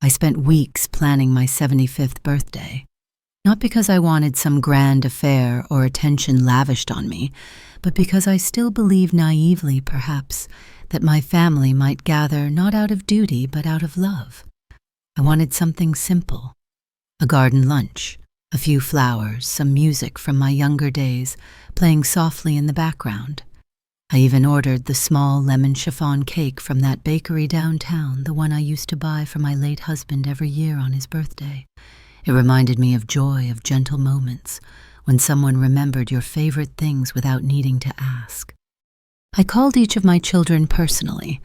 I spent weeks planning my 75th birthday. Not because I wanted some grand affair or attention lavished on me, but because I still believed naively, perhaps, that my family might gather not out of duty but out of love. I wanted something simple. A garden lunch, a few flowers, some music from my younger days playing softly in the background. I even ordered the small lemon chiffon cake from that bakery downtown, the one I used to buy for my late husband every year on his birthday. It reminded me of joy, of gentle moments, when someone remembered your favorite things without needing to ask. I called each of my children personally.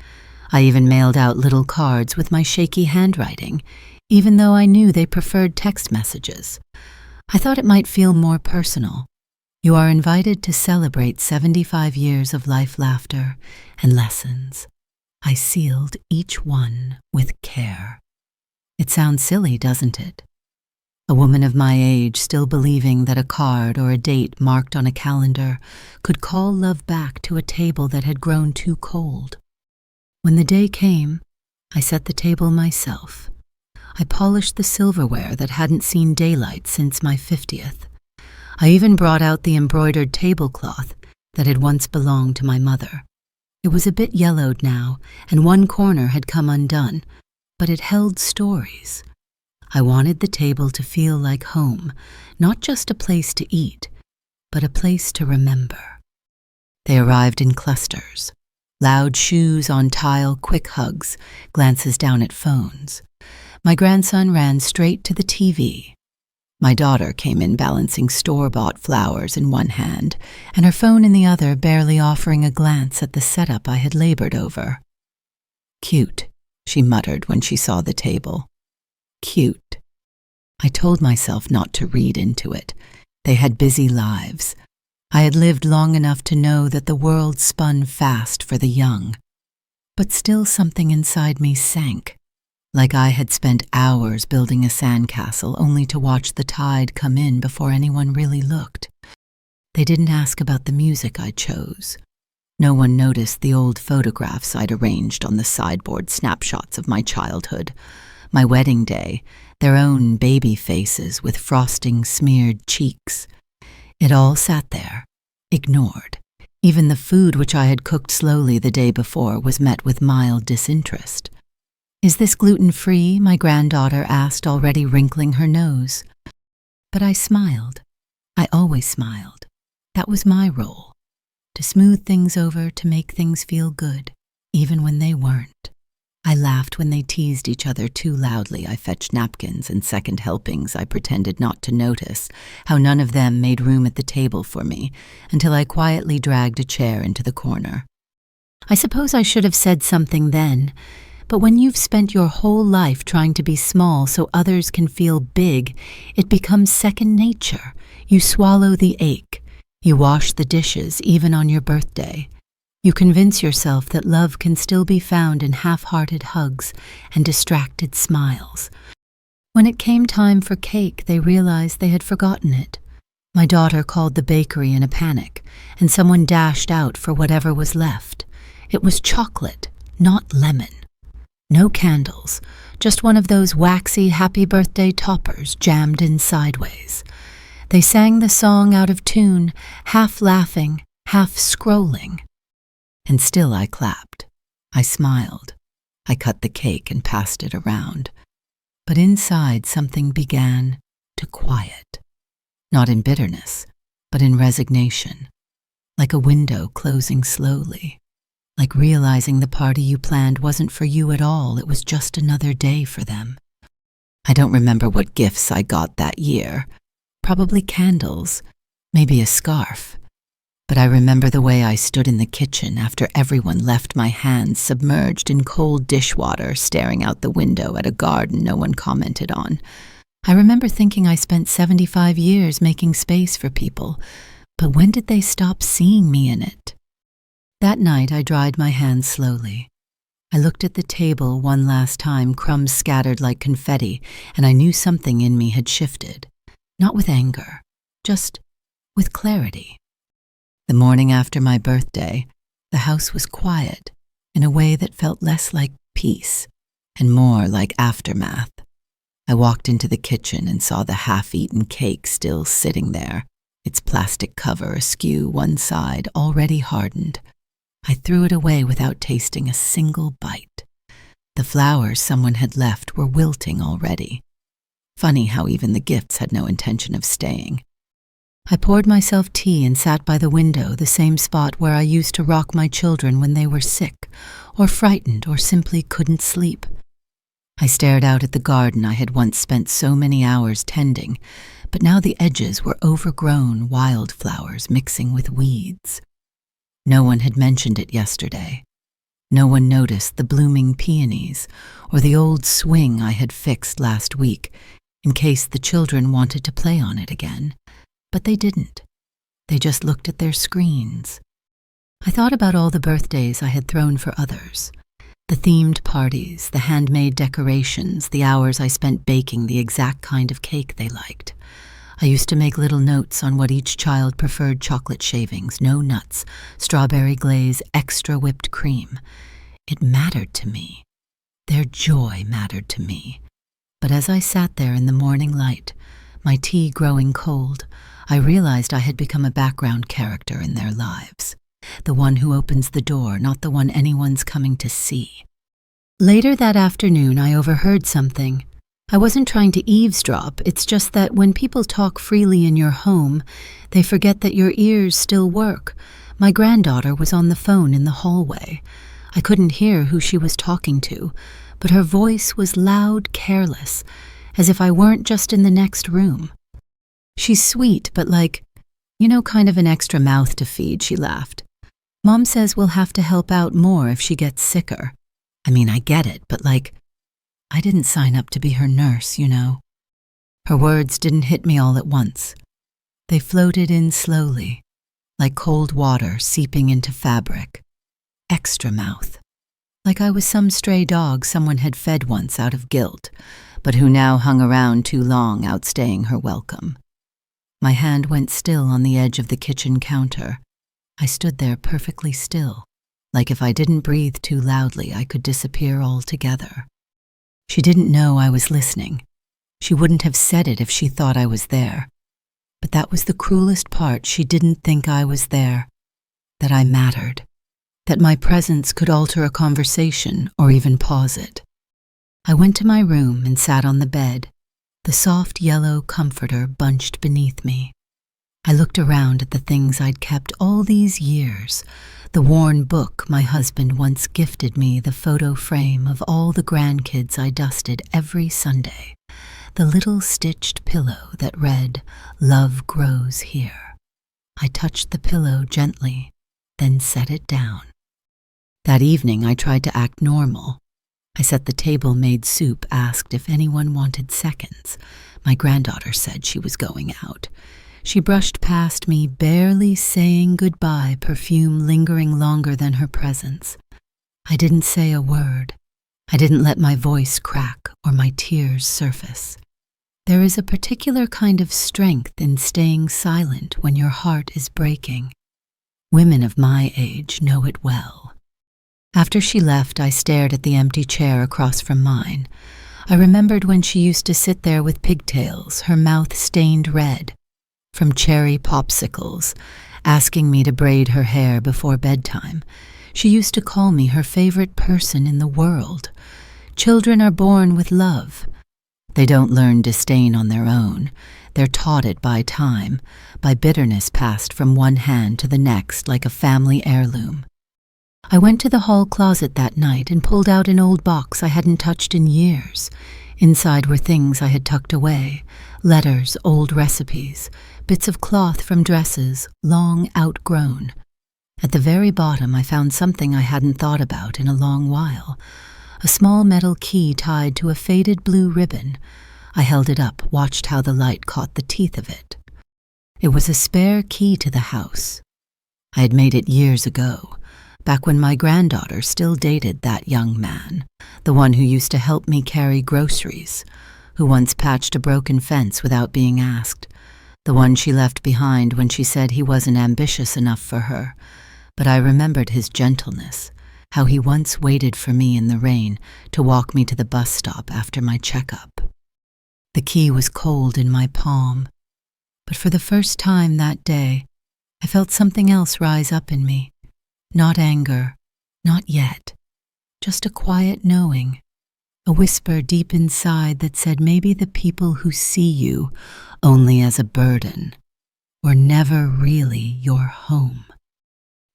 I even mailed out little cards with my shaky handwriting, even though I knew they preferred text messages. I thought it might feel more personal. You are invited to celebrate 75 years of life, laughter, and lessons. I sealed each one with care. It sounds silly, doesn't it? A woman of my age still believing that a card or a date marked on a calendar could call love back to a table that had grown too cold. When the day came, I set the table myself. I polished the silverware that hadn't seen daylight since my 50th. I even brought out the embroidered tablecloth that had once belonged to my mother. It was a bit yellowed now, and one corner had come undone, but it held stories. I wanted the table to feel like home, not just a place to eat, but a place to remember. They arrived in clusters. Loud shoes on tile, quick hugs, glances down at phones. My grandson ran straight to the TV. My daughter came in balancing store-bought flowers in one hand and her phone in the other, barely offering a glance at the setup I had labored over. "Cute," she muttered when she saw the table. "Cute." I told myself not to read into it. They had busy lives. I had lived long enough to know that the world spun fast for the young. But still something inside me sank, like I had spent hours building a sandcastle only to watch the tide come in before anyone really looked. They didn't ask about the music I chose. No one noticed the old photographs I'd arranged on the sideboard, snapshots of my childhood. My wedding day, their own baby faces with frosting-smeared cheeks. It all sat there, ignored. Even the food which I had cooked slowly the day before was met with mild disinterest. "Is this gluten-free?" my granddaughter asked, already wrinkling her nose. But I smiled. I always smiled. That was my role. To smooth things over, to make things feel good, even when they weren't. I laughed when they teased each other too loudly. I fetched napkins and second helpings. I pretended not to notice how none of them made room at the table for me until I quietly dragged a chair into the corner. I suppose I should have said something then, but when you've spent your whole life trying to be small so others can feel big, it becomes second nature. You swallow the ache. You wash the dishes even on your birthday. You convince yourself that love can still be found in half-hearted hugs and distracted smiles. When it came time for cake, they realized they had forgotten it. My daughter called the bakery in a panic, and someone dashed out for whatever was left. It was chocolate, not lemon. No candles, just one of those waxy happy birthday toppers jammed in sideways. They sang the song out of tune, half laughing, half scrolling. And still I clapped. I smiled. I cut the cake and passed it around. But inside something began to quiet. Not in bitterness, but in resignation. Like a window closing slowly. Like realizing the party you planned wasn't for you at all, it was just another day for them. I don't remember what gifts I got that year. Probably candles, maybe a scarf. But I remember the way I stood in the kitchen after everyone left, my hands submerged in cold dishwater, staring out the window at a garden no one commented on. I remember thinking I spent 75 years making space for people, but when did they stop seeing me in it? That night I dried my hands slowly. I looked at the table one last time, crumbs scattered like confetti, and I knew something in me had shifted. Not with anger, just with clarity. The morning after my birthday, the house was quiet in a way that felt less like peace and more like aftermath. I walked into the kitchen and saw the half-eaten cake still sitting there, its plastic cover askew one side, already hardened. I threw it away without tasting a single bite. The flowers someone had left were wilting already. Funny how even the gifts had no intention of staying. I poured myself tea and sat by the window, the same spot where I used to rock my children when they were sick, or frightened, or simply couldn't sleep. I stared out at the garden I had once spent so many hours tending, but now the edges were overgrown wildflowers mixing with weeds. No one had mentioned it yesterday. No one noticed the blooming peonies or the old swing I had fixed last week in case the children wanted to play on it again. But they didn't. They just looked at their screens. I thought about all the birthdays I had thrown for others. The themed parties, the handmade decorations, the hours I spent baking the exact kind of cake they liked. I used to make little notes on what each child preferred: chocolate shavings, no nuts, strawberry glaze, extra whipped cream. It mattered to me. Their joy mattered to me. But as I sat there in the morning light, my tea growing cold, I realized I had become a background character in their lives. The one who opens the door, not the one anyone's coming to see. Later that afternoon, I overheard something. I wasn't trying to eavesdrop, it's just that when people talk freely in your home, they forget that your ears still work. My granddaughter was on the phone in the hallway. I couldn't hear who she was talking to, but her voice was loud, careless, as if I weren't just in the next room. She's sweet, but kind of an extra mouth to feed, she laughed. Mom says we'll have to help out more if she gets sicker. I mean, I get it, but I didn't sign up to be her nurse, you know. Her words didn't hit me all at once. They floated in slowly, like cold water seeping into fabric. Extra mouth. Like I was some stray dog someone had fed once out of guilt, but who now hung around too long, outstaying her welcome. My hand went still on the edge of the kitchen counter. I stood there perfectly still, like if I didn't breathe too loudly, I could disappear altogether. She didn't know I was listening. She wouldn't have said it if she thought I was there. But that was the cruelest part. She didn't think I was there, that I mattered, that my presence could alter a conversation or even pause it. I went to my room and sat on the bed, the soft yellow comforter bunched beneath me. I looked around at the things I'd kept all these years, the worn book my husband once gifted me, the photo frame of all the grandkids I dusted every Sunday, the little stitched pillow that read, "Love grows here." I touched the pillow gently, then set it down. That evening I tried to act normal. I set the table, made soup, asked if anyone wanted seconds. My granddaughter said she was going out. She brushed past me, barely saying goodbye, perfume lingering longer than her presence. I didn't say a word. I didn't let my voice crack or my tears surface. There is a particular kind of strength in staying silent when your heart is breaking. Women of my age know it well. After she left, I stared at the empty chair across from mine. I remembered when she used to sit there with pigtails, her mouth stained red, from cherry popsicles, asking me to braid her hair before bedtime. She used to call me her favorite person in the world. Children are born with love. They don't learn disdain on their own. They're taught it by time, by bitterness passed from one hand to the next like a family heirloom. I went to the hall closet that night and pulled out an old box I hadn't touched in years. Inside were things I had tucked away, letters, old recipes, bits of cloth from dresses, long outgrown. At the very bottom I found something I hadn't thought about in a long while, a small metal key tied to a faded blue ribbon. I held it up, watched how the light caught the teeth of it. It was a spare key to the house. I had made it years ago, back when my granddaughter still dated that young man, the one who used to help me carry groceries, who once patched a broken fence without being asked, the one she left behind when she said he wasn't ambitious enough for her. But I remembered his gentleness, how he once waited for me in the rain to walk me to the bus stop after my checkup. The key was cold in my palm, but for the first time that day, I felt something else rise up in me. Not anger, not yet, just a quiet knowing, a whisper deep inside that said maybe the people who see you only as a burden were never really your home.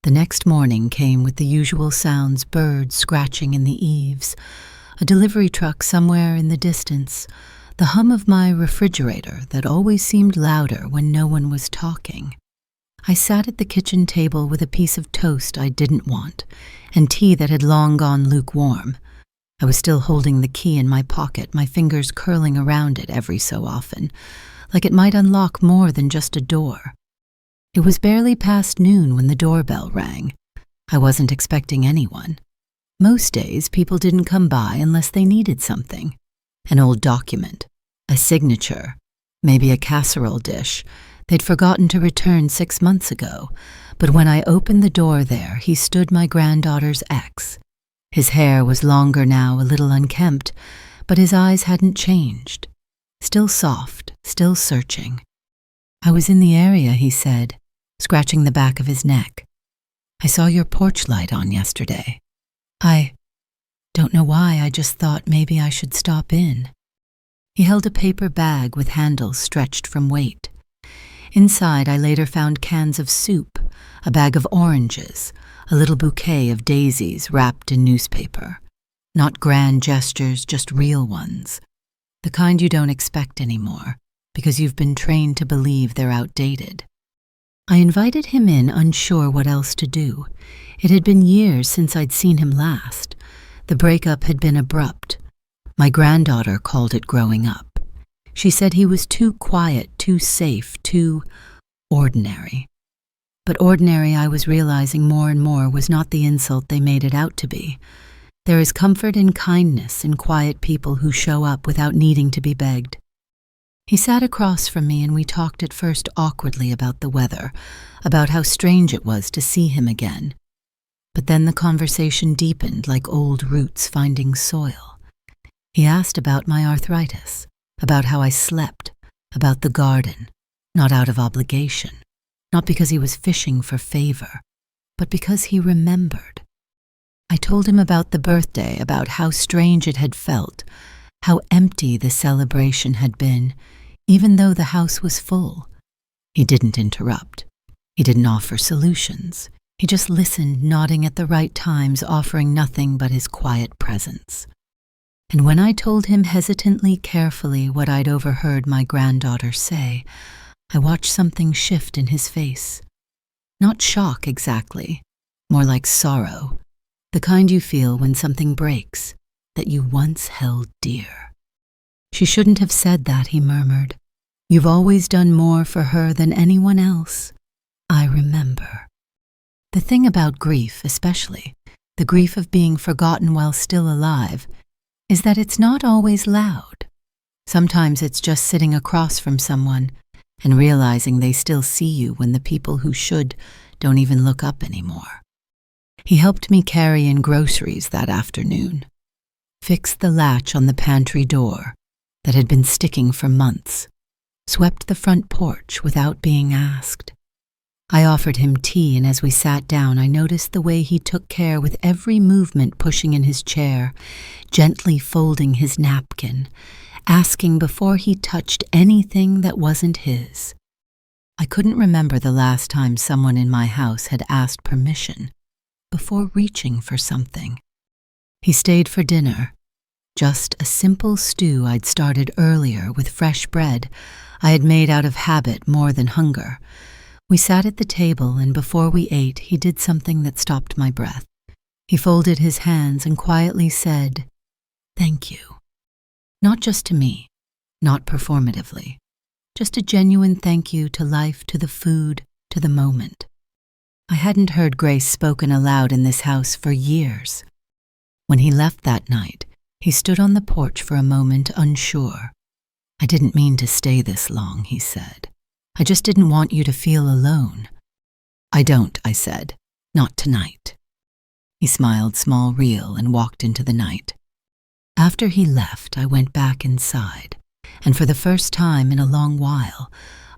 The next morning came with the usual sounds: birds scratching in the eaves, a delivery truck somewhere in the distance, the hum of my refrigerator that always seemed louder when no one was talking. I sat at the kitchen table with a piece of toast I didn't want and tea that had long gone lukewarm. I was still holding the key in my pocket, my fingers curling around it every so often, like it might unlock more than just a door. It was barely past noon when the doorbell rang. I wasn't expecting anyone. Most days, people didn't come by unless they needed something. An old document, a signature, maybe a casserole dish they'd forgotten to return 6 months ago. But when I opened the door there, he stood, my granddaughter's ex. His hair was longer now, a little unkempt, but his eyes hadn't changed. Still soft, still searching. "I was in the area," he said, scratching the back of his neck. "I saw your porch light on yesterday. I don't know why, I just thought maybe I should stop in." He held a paper bag with handles stretched from weight. Inside, I later found cans of soup, a bag of oranges, a little bouquet of daisies wrapped in newspaper. Not grand gestures, just real ones. The kind you don't expect anymore, because you've been trained to believe they're outdated. I invited him in, unsure what else to do. It had been years since I'd seen him last. The breakup had been abrupt. My granddaughter called it growing up. She said he was too quiet, too safe, too ordinary. But ordinary, I was realizing more and more, was not the insult they made it out to be. There is comfort and kindness in quiet people who show up without needing to be begged. He sat across from me and we talked at first awkwardly about the weather, about how strange it was to see him again. But then the conversation deepened like old roots finding soil. He asked about my arthritis, about how I slept, about the garden, not out of obligation, not because he was fishing for favor, but because he remembered. I told him about the birthday, about how strange it had felt, how empty the celebration had been, even though the house was full. He didn't interrupt. He didn't offer solutions. He just listened, nodding at the right times, offering nothing but his quiet presence. And when I told him hesitantly, carefully, what I'd overheard my granddaughter say, I watched something shift in his face. Not shock exactly, more like sorrow, the kind you feel when something breaks that you once held dear. "She shouldn't have said that," he murmured. "You've always done more for her than anyone else. I remember." The thing about grief, especially, the grief of being forgotten while still alive, is that it's not always loud. Sometimes it's just sitting across from someone and realizing they still see you when the people who should don't even look up anymore. He helped me carry in groceries that afternoon, fixed the latch on the pantry door that had been sticking for months, swept the front porch without being asked. I offered him tea, and as we sat down, I noticed the way he took care with every movement, pushing in his chair, gently folding his napkin, asking before he touched anything that wasn't his. I couldn't remember the last time someone in my house had asked permission before reaching for something. He stayed for dinner, just a simple stew I'd started earlier with fresh bread I had made out of habit more than hunger. We sat at the table, and before we ate, he did something that stopped my breath. He folded his hands and quietly said, "Thank you." Not just to me, not performatively, just a genuine thank you to life, to the food, to the moment. I hadn't heard grace spoken aloud in this house for years. When he left that night, he stood on the porch for a moment, unsure. "I didn't mean to stay this long," he said. "I just didn't want you to feel alone." "I don't," I said. "Not tonight." He smiled small real and walked into the night. After he left, I went back inside, and for the first time in a long while,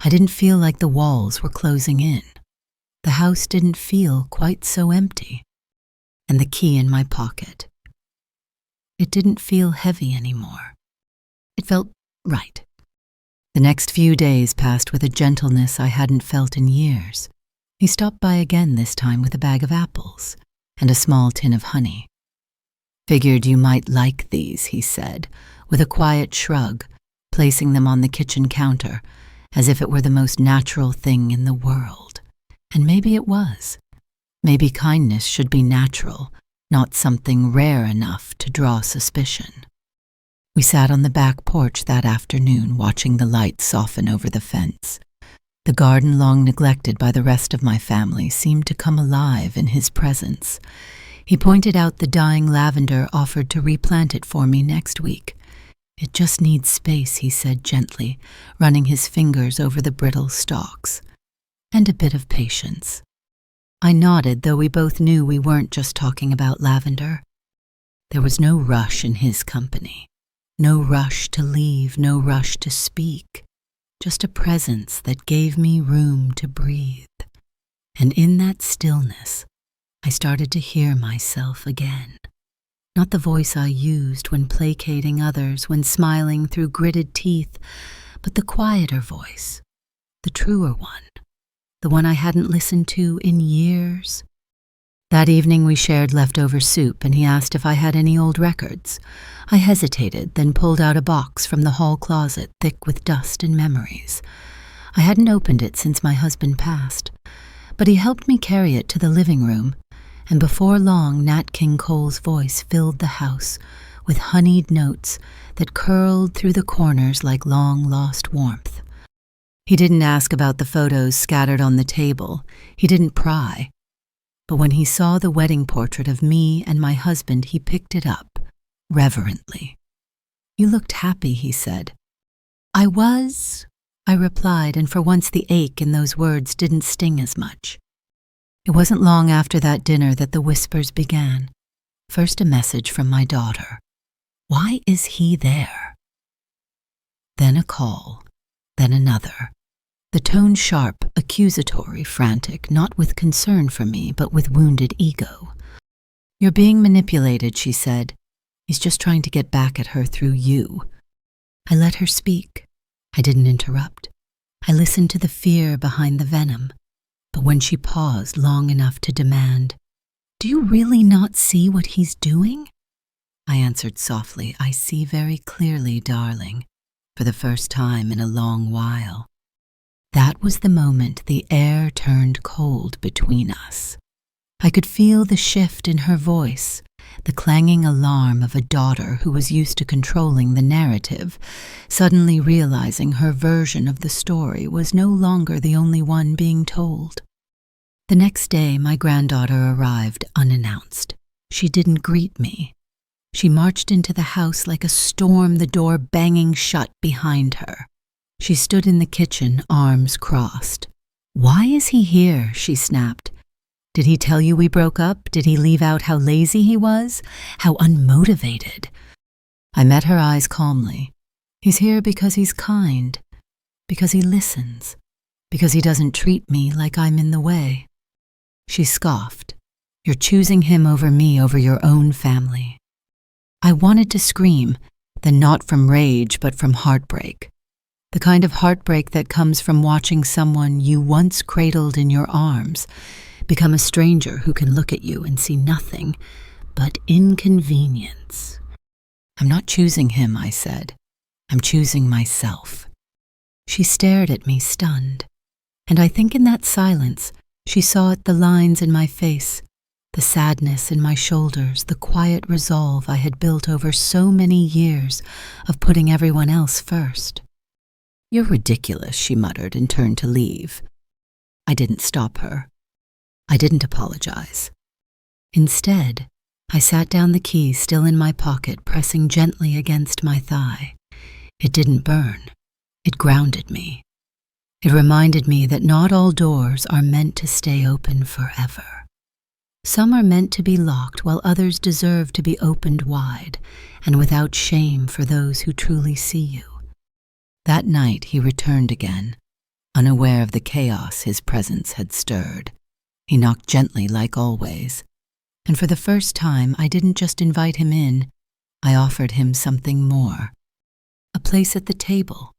I didn't feel like the walls were closing in. The house didn't feel quite so empty. And the key in my pocket. It didn't feel heavy anymore. It felt right. The next few days passed with a gentleness I hadn't felt in years. He stopped by again this time with a bag of apples and a small tin of honey. "Figured you might like these," he said, with a quiet shrug, placing them on the kitchen counter, as if it were the most natural thing in the world. And maybe it was. Maybe kindness should be natural, not something rare enough to draw suspicion. We sat on the back porch that afternoon, watching the light soften over the fence. The garden, long neglected by the rest of my family, seemed to come alive in his presence. He pointed out the dying lavender, offered to replant it for me next week. "It just needs space," he said gently, running his fingers over the brittle stalks. "And a bit of patience." I nodded, though we both knew we weren't just talking about lavender. There was no rush in his company. No rush to leave, no rush to speak. Just a presence that gave me room to breathe. And in that stillness, I started to hear myself again. Not the voice I used when placating others, when smiling through gritted teeth, but the quieter voice, the truer one. The one I hadn't listened to in years. That evening we shared leftover soup, and he asked if I had any old records. I hesitated, then pulled out a box from the hall closet thick with dust and memories. I hadn't opened it since my husband passed, but he helped me carry it to the living room, and before long Nat King Cole's voice filled the house with honeyed notes that curled through the corners like long-lost warmth. He didn't ask about the photos scattered on the table. He didn't pry. But when he saw the wedding portrait of me and my husband, he picked it up, reverently. "You looked happy," he said. "I was," I replied, and for once the ache in those words didn't sting as much. It wasn't long after that dinner that the whispers began. First a message from my daughter. "Why is he there?" Then a call, then another. The tone sharp, accusatory, frantic, not with concern for me, but with wounded ego. "You're being manipulated," she said. "He's just trying to get back at her through you." I let her speak. I didn't interrupt. I listened to the fear behind the venom. But when she paused long enough to demand, "Do you really not see what he's doing?" I answered softly, "I see very clearly, darling, for the first time in a long while." That was the moment the air turned cold between us. I could feel the shift in her voice, the clanging alarm of a daughter who was used to controlling the narrative, suddenly realizing her version of the story was no longer the only one being told. The next day, my granddaughter arrived unannounced. She didn't greet me. She marched into the house like a storm, the door banging shut behind her. She stood in the kitchen, arms crossed. "Why is he here?" she snapped. "Did he tell you we broke up? Did he leave out how lazy he was? How unmotivated?" I met her eyes calmly. "He's here because he's kind, because he listens, because he doesn't treat me like I'm in the way." She scoffed. "You're choosing him over me, over your own family." I wanted to scream, then not from rage but from heartbreak. The kind of heartbreak that comes from watching someone you once cradled in your arms become a stranger who can look at you and see nothing but inconvenience. "I'm not choosing him," I said. "I'm choosing myself." She stared at me, stunned, and I think in that silence she saw the lines in my face, the sadness in my shoulders, the quiet resolve I had built over so many years of putting everyone else first. "You're ridiculous," she muttered and turned to leave. I didn't stop her. I didn't apologize. Instead, I sat down, the key still in my pocket, pressing gently against my thigh. It didn't burn. It grounded me. It reminded me that not all doors are meant to stay open forever. Some are meant to be locked, while others deserve to be opened wide, and without shame for those who truly see you. That night he returned again, unaware of the chaos his presence had stirred. He knocked gently like always, and for the first time I didn't just invite him in, I offered him something more. A place at the table,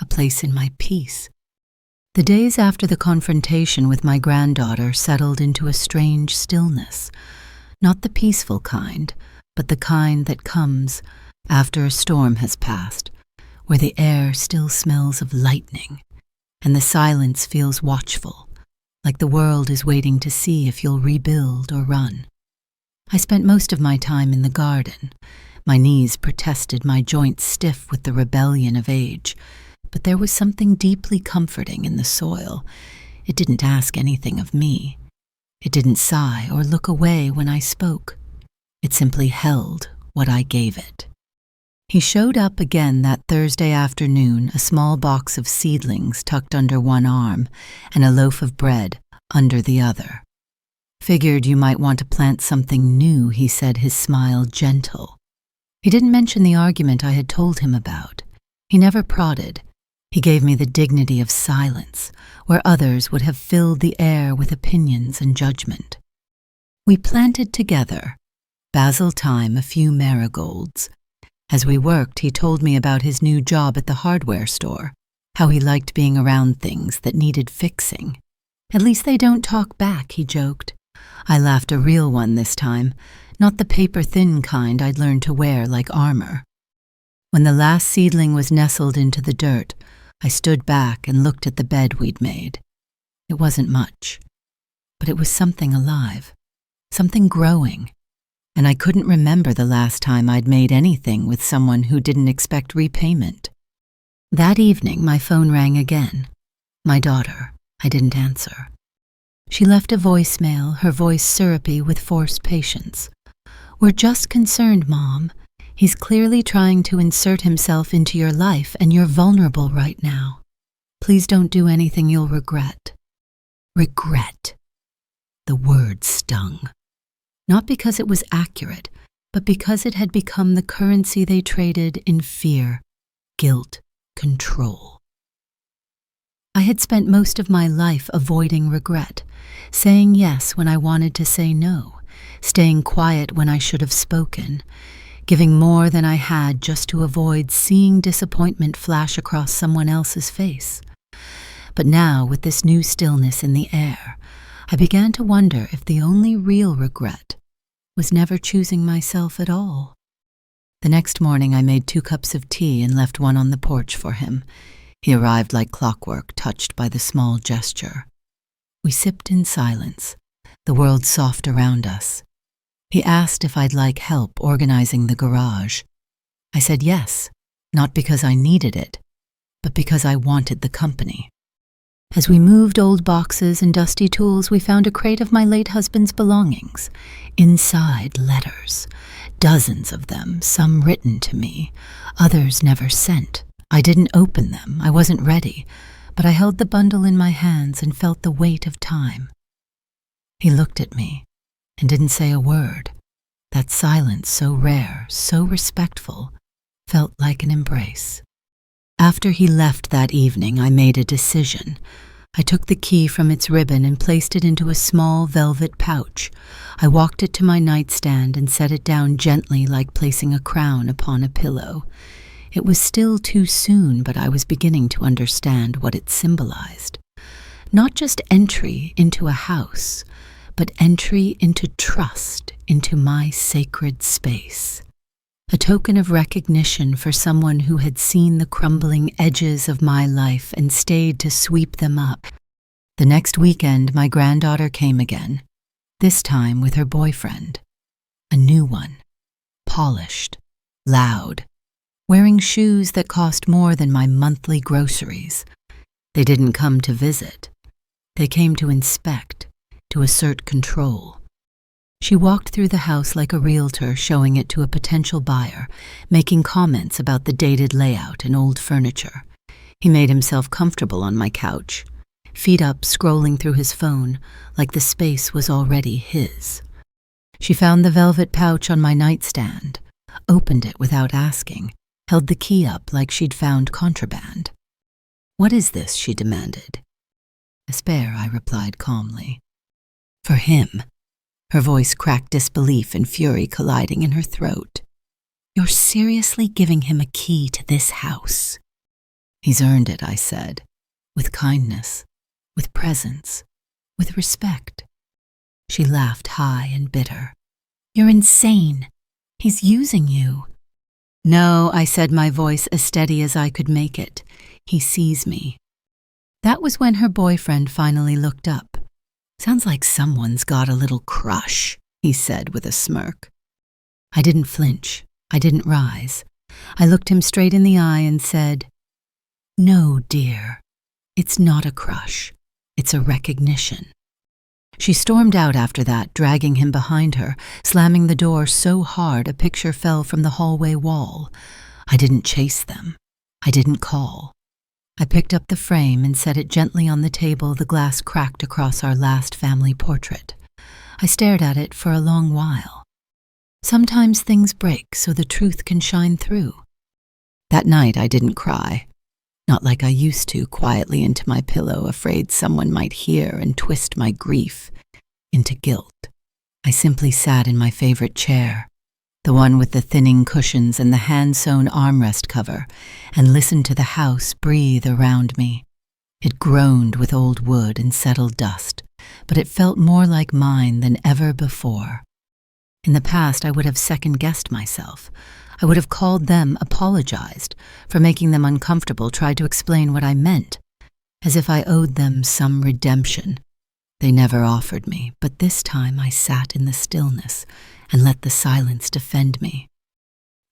a place in my peace. The days after the confrontation with my granddaughter settled into a strange stillness, not the peaceful kind, but the kind that comes after a storm has passed, where the air still smells of lightning, and the silence feels watchful, like the world is waiting to see if you'll rebuild or run. I spent most of my time in the garden. My knees protested, my joints stiff with the rebellion of age, but there was something deeply comforting in the soil. It didn't ask anything of me. It didn't sigh or look away when I spoke. It simply held what I gave it. He showed up again that Thursday afternoon, a small box of seedlings tucked under one arm and a loaf of bread under the other. Figured you might want to plant something new, he said, his smile gentle. He didn't mention the argument I had told him about. He never prodded. He gave me the dignity of silence, where others would have filled the air with opinions and judgment. We planted together, basil thyme, a few marigolds. As we worked, he told me about his new job at the hardware store, how he liked being around things that needed fixing. At least they don't talk back, he joked. I laughed, a real one this time, not the paper-thin kind I'd learned to wear like armor. When the last seedling was nestled into the dirt, I stood back and looked at the bed we'd made. It wasn't much, but it was something alive, something growing, and I couldn't remember the last time I'd made anything with someone who didn't expect repayment. That evening, my phone rang again. My daughter. I didn't answer. She left a voicemail, her voice syrupy with forced patience. "We're just concerned, Mom. He's clearly trying to insert himself into your life, and you're vulnerable right now. Please don't do anything you'll regret." Regret. The word stung. Not because it was accurate, but because it had become the currency they traded in fear, guilt, control. I had spent most of my life avoiding regret, saying yes when I wanted to say no, staying quiet when I should have spoken, giving more than I had just to avoid seeing disappointment flash across someone else's face. But now, with this new stillness in the air, I began to wonder if the only real regret was never choosing myself at all. The next morning I made 2 cups of tea and left one on the porch for him. He arrived like clockwork, touched by the small gesture. We sipped in silence, the world soft around us. He asked if I'd like help organizing the garage. I said yes, not because I needed it, but because I wanted the company. As we moved old boxes and dusty tools, we found a crate of my late husband's belongings. Inside, letters, dozens of them, some written to me, others never sent. I didn't open them, I wasn't ready, but I held the bundle in my hands and felt the weight of time. He looked at me and didn't say a word. That silence, so rare, so respectful, felt like an embrace. After he left that evening, I made a decision. I took the key from its ribbon and placed it into a small velvet pouch. I walked it to my nightstand and set it down gently, like placing a crown upon a pillow. It was still too soon, but I was beginning to understand what it symbolized. Not just entry into a house, but entry into trust, into my sacred space. A token of recognition for someone who had seen the crumbling edges of my life and stayed to sweep them up. The next weekend, my granddaughter came again, this time with her boyfriend. A new one, polished, loud, wearing shoes that cost more than my monthly groceries. They didn't come to visit. They came to inspect, to assert control. She walked through the house like a realtor, showing it to a potential buyer, making comments about the dated layout and old furniture. He made himself comfortable on my couch, feet up scrolling through his phone, like the space was already his. She found the velvet pouch on my nightstand, opened it without asking, held the key up like she'd found contraband. "What is this?" she demanded. "A spare," I replied calmly. "For him." Her voice cracked disbelief and fury colliding in her throat. "You're seriously giving him a key to this house?" "He's earned it," I said, with kindness, with presence, with respect. She laughed high and bitter. "You're insane. He's using you." "No," I said, my voice as steady as I could make it. "He sees me." That was when her boyfriend finally looked up. "Sounds like someone's got a little crush," he said with a smirk. I didn't flinch. I didn't rise. I looked him straight in the eye and said, "No, dear, it's not a crush. It's a recognition." She stormed out after that, dragging him behind her, slamming the door so hard a picture fell from the hallway wall. I didn't chase them. I didn't call. I picked up the frame and set it gently on the table. The glass cracked across our last family portrait. I stared at it for a long while. Sometimes things break so the truth can shine through. That night I didn't cry. Not like I used to, quietly into my pillow, afraid someone might hear and twist my grief into guilt. I simply sat in my favorite chair, the one with the thinning cushions and the hand-sewn armrest cover, and listened to the house breathe around me. It groaned with old wood and settled dust, but it felt more like mine than ever before. In the past, I would have second-guessed myself. I would have called them, apologized for making them uncomfortable, tried to explain what I meant, as if I owed them some redemption. They never offered me, but this time I sat in the stillness and let the silence defend me.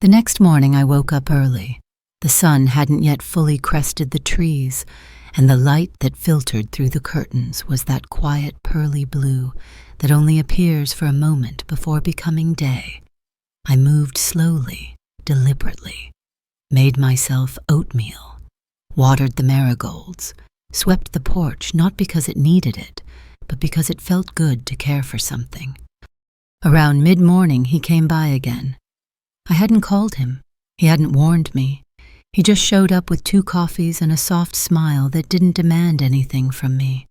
The next morning I woke up early. The sun hadn't yet fully crested the trees, and the light that filtered through the curtains was that quiet pearly blue that only appears for a moment before becoming day. I moved slowly, deliberately, made myself oatmeal, watered the marigolds, swept the porch not because it needed it, but because it felt good to care for something. Around mid-morning he came by again. I hadn't called him. He hadn't warned me. He just showed up with 2 coffees and a soft smile that didn't demand anything from me.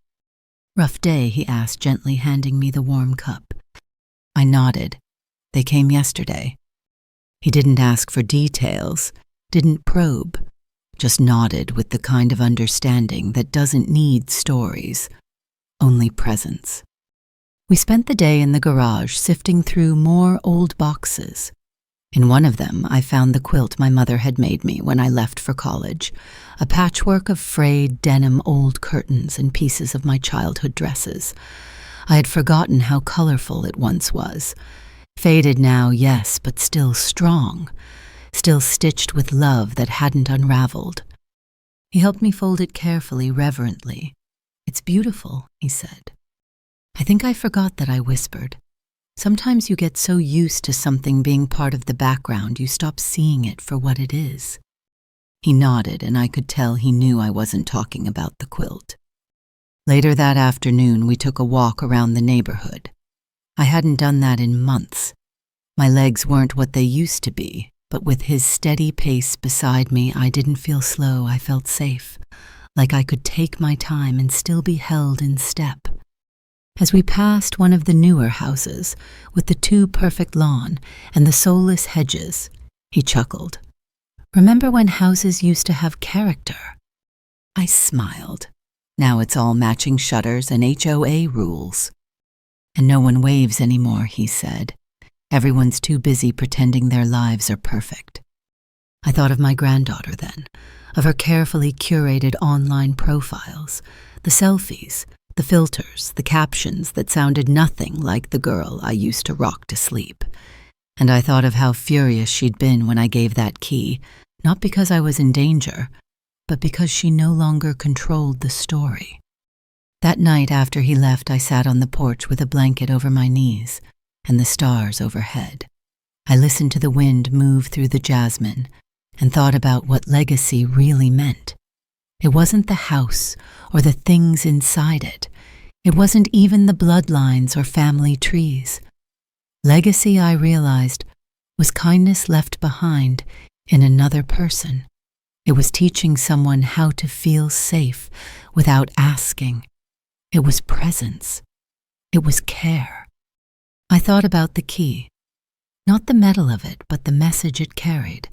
"Rough day?" he asked, gently handing me the warm cup. I nodded. "They came yesterday." He didn't ask for details, didn't probe, just nodded with the kind of understanding that doesn't need stories, only presence. We spent the day in the garage sifting through more old boxes. In one of them, I found the quilt my mother had made me when I left for college, a patchwork of frayed denim old curtains and pieces of my childhood dresses. I had forgotten how colorful it once was. Faded now, yes, but still strong, still stitched with love that hadn't unraveled. He helped me fold it carefully, reverently. "It's beautiful," he said. I think I forgot that I whispered. Sometimes you get so used to something being part of the background you stop seeing it for what it is. He nodded, and I could tell he knew I wasn't talking about the quilt. Later that afternoon, we took a walk around the neighborhood. I hadn't done that in months. My legs weren't what they used to be, but with his steady pace beside me, I didn't feel slow. I felt safe, like I could take my time and still be held in step. As we passed one of the newer houses, with the too perfect lawn and the soulless hedges, he chuckled. "Remember when houses used to have character?" I smiled. "Now it's all matching shutters and HOA rules." "And no one waves anymore," he said. "Everyone's too busy pretending their lives are perfect." I thought of my granddaughter then, of her carefully curated online profiles, the selfies, the filters, the captions that sounded nothing like the girl I used to rock to sleep. And I thought of how furious she'd been when I gave that key, not because I was in danger, but because she no longer controlled the story. That night after he left, I sat on the porch with a blanket over my knees and the stars overhead. I listened to the wind move through the jasmine and thought about what legacy really meant. It wasn't the house or the things inside it. It wasn't even the bloodlines or family trees. Legacy, I realized, was kindness left behind in another person. It was teaching someone how to feel safe without asking. It was presence. It was care. I thought about the key, not the metal of it, but the message it carried.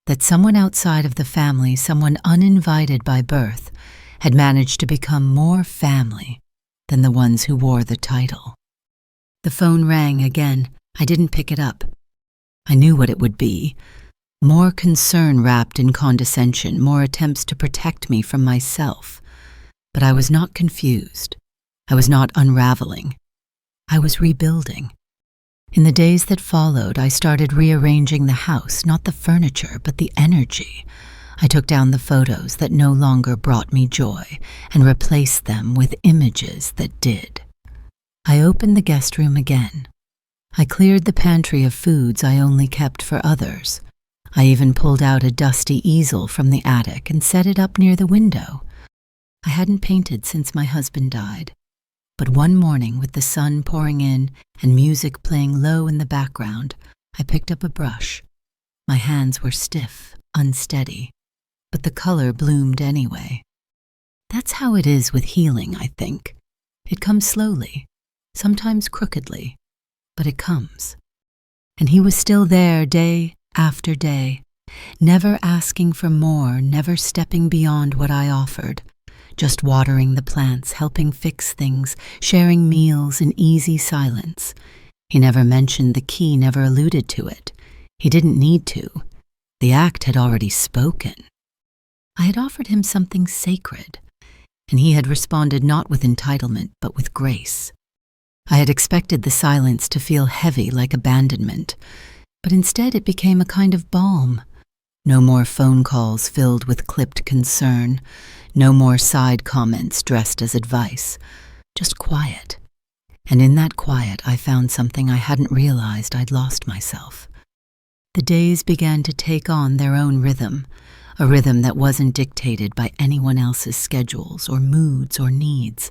That someone outside of the family, someone uninvited by birth, had managed to become more family than the ones who wore the title. The phone rang again. I didn't pick it up. I knew what it would be. More concern wrapped in condescension, more attempts to protect me from myself. But I was not confused. I was not unraveling. I was rebuilding. In the days that followed, I started rearranging the house, not the furniture, but the energy. I took down the photos that no longer brought me joy and replaced them with images that did. I opened the guest room again. I cleared the pantry of foods I only kept for others. I even pulled out a dusty easel from the attic and set it up near the window. I hadn't painted since my husband died. But one morning, with the sun pouring in and music playing low in the background, I picked up a brush. My hands were stiff, unsteady, but the color bloomed anyway. That's how it is with healing, I think. It comes slowly, sometimes crookedly, but it comes. And he was still there day after day, never asking for more, never stepping beyond what I offered. Just watering the plants, helping fix things, sharing meals in easy silence. He never mentioned the key, never alluded to it. He didn't need to. The act had already spoken. I had offered him something sacred, and he had responded not with entitlement, but with grace. I had expected the silence to feel heavy like abandonment, but instead it became a kind of balm. No more phone calls filled with clipped concern. No more side comments dressed as advice. Just quiet. And in that quiet, I found something I hadn't realized. I'd lost myself. The days began to take on their own rhythm, a rhythm that wasn't dictated by anyone else's schedules or moods or needs.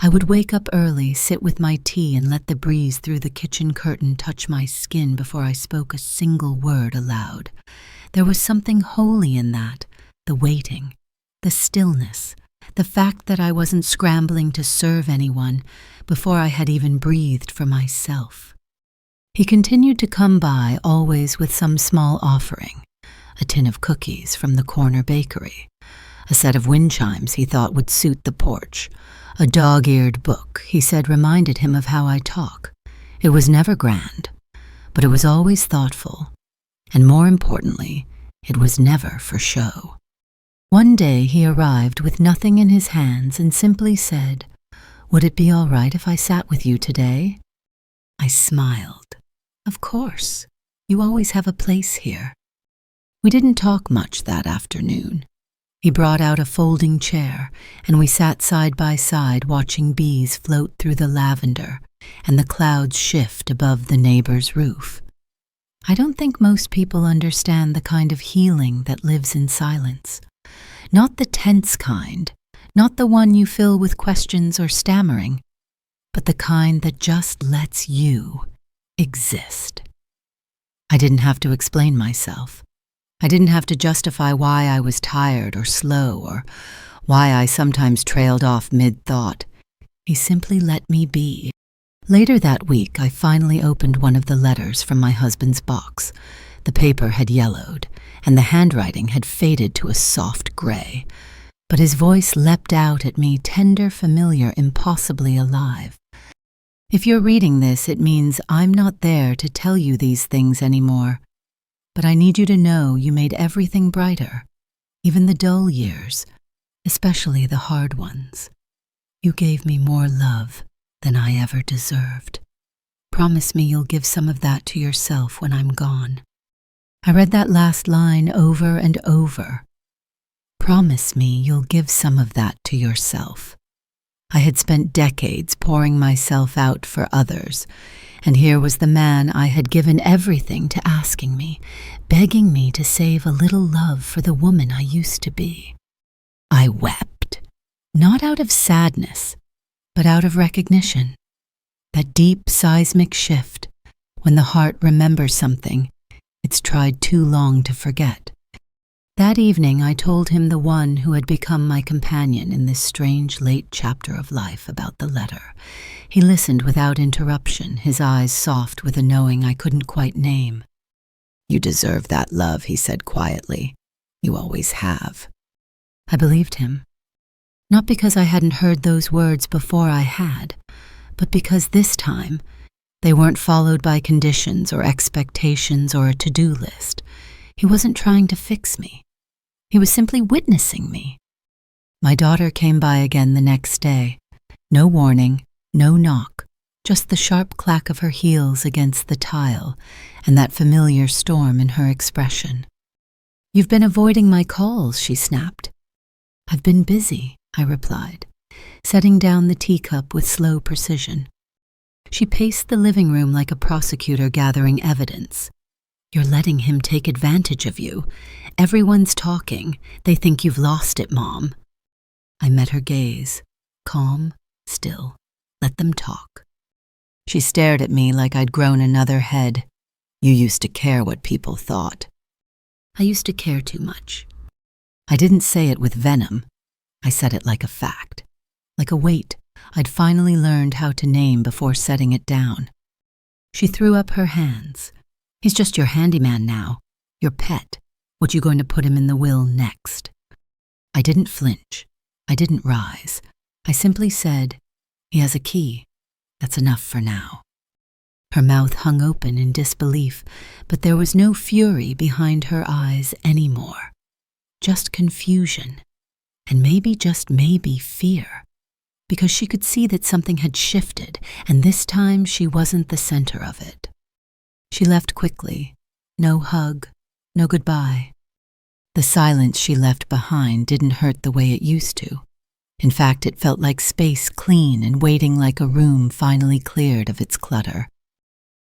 I would wake up early, sit with my tea, and let the breeze through the kitchen curtain touch my skin before I spoke a single word aloud. There was something holy in that, the waiting, the stillness, the fact that I wasn't scrambling to serve anyone before I had even breathed for myself. He continued to come by, always with some small offering, a tin of cookies from the corner bakery, a set of wind chimes he thought would suit the porch, a dog-eared book he said reminded him of how I talk. It was never grand, but it was always thoughtful. And more importantly, it was never for show. One day he arrived with nothing in his hands and simply said, "Would it be all right if I sat with you today?" I smiled. "Of course. You always have a place here." We didn't talk much that afternoon. He brought out a folding chair, and we sat side by side watching bees float through the lavender and the clouds shift above the neighbor's roof. I don't think most people understand the kind of healing that lives in silence. Not the tense kind, not the one you fill with questions or stammering, but the kind that just lets you exist. I didn't have to explain myself. I didn't have to justify why I was tired or slow or why I sometimes trailed off mid-thought. He simply let me be. Later that week, I finally opened one of the letters from my husband's box. The paper had yellowed, and the handwriting had faded to a soft gray. But his voice leapt out at me, tender, familiar, impossibly alive. If you're reading this, it means I'm not there to tell you these things anymore. But I need you to know you made everything brighter, even the dull years, especially the hard ones. You gave me more love than I ever deserved. Promise me you'll give some of that to yourself when I'm gone. I read that last line over and over. Promise me you'll give some of that to yourself. I had spent decades pouring myself out for others, and here was the man I had given everything to asking me, begging me to save a little love for the woman I used to be. I I wept, not out of sadness, but out of recognition. That deep seismic shift, when the heart remembers something it's tried too long to forget. That evening I told him the one who had become my companion in this strange late chapter of life about the letter. He listened without interruption, his eyes soft with a knowing I couldn't quite name. "You deserve that love," he said quietly. "You always have." I believed him. Not because I hadn't heard those words before I had, but because this time they weren't followed by conditions or expectations or a to-do list. He wasn't trying to fix me. He was simply witnessing me. My daughter came by again the next day. No warning, no knock, just the sharp clack of her heels against the tile and that familiar storm in her expression. "You've been avoiding my calls," she snapped. "I've been busy," I replied, setting down the teacup with slow precision. She paced the living room like a prosecutor gathering evidence. "You're letting him take advantage of you. Everyone's talking. They think you've lost it, Mom." I met her gaze, calm, still. Let them talk. She stared at me like I'd grown another head. "You used to care what people thought." I used to care too much. I didn't say it with venom. I said it like a fact, like a weight I'd finally learned how to name before setting it down. She threw up her hands. "He's just your handyman now, your pet. What you going to put him in the will next?" I didn't flinch. I didn't rise. I simply said, "He has a key. That's enough for now." Her mouth hung open in disbelief, but there was no fury behind her eyes anymore. Just confusion, and maybe, just maybe, fear. Because she could see that something had shifted, and this time she wasn't the center of it. She left quickly. No hug, no goodbye. The silence she left behind didn't hurt the way it used to. In fact, it felt like space clean and waiting, like a room finally cleared of its clutter.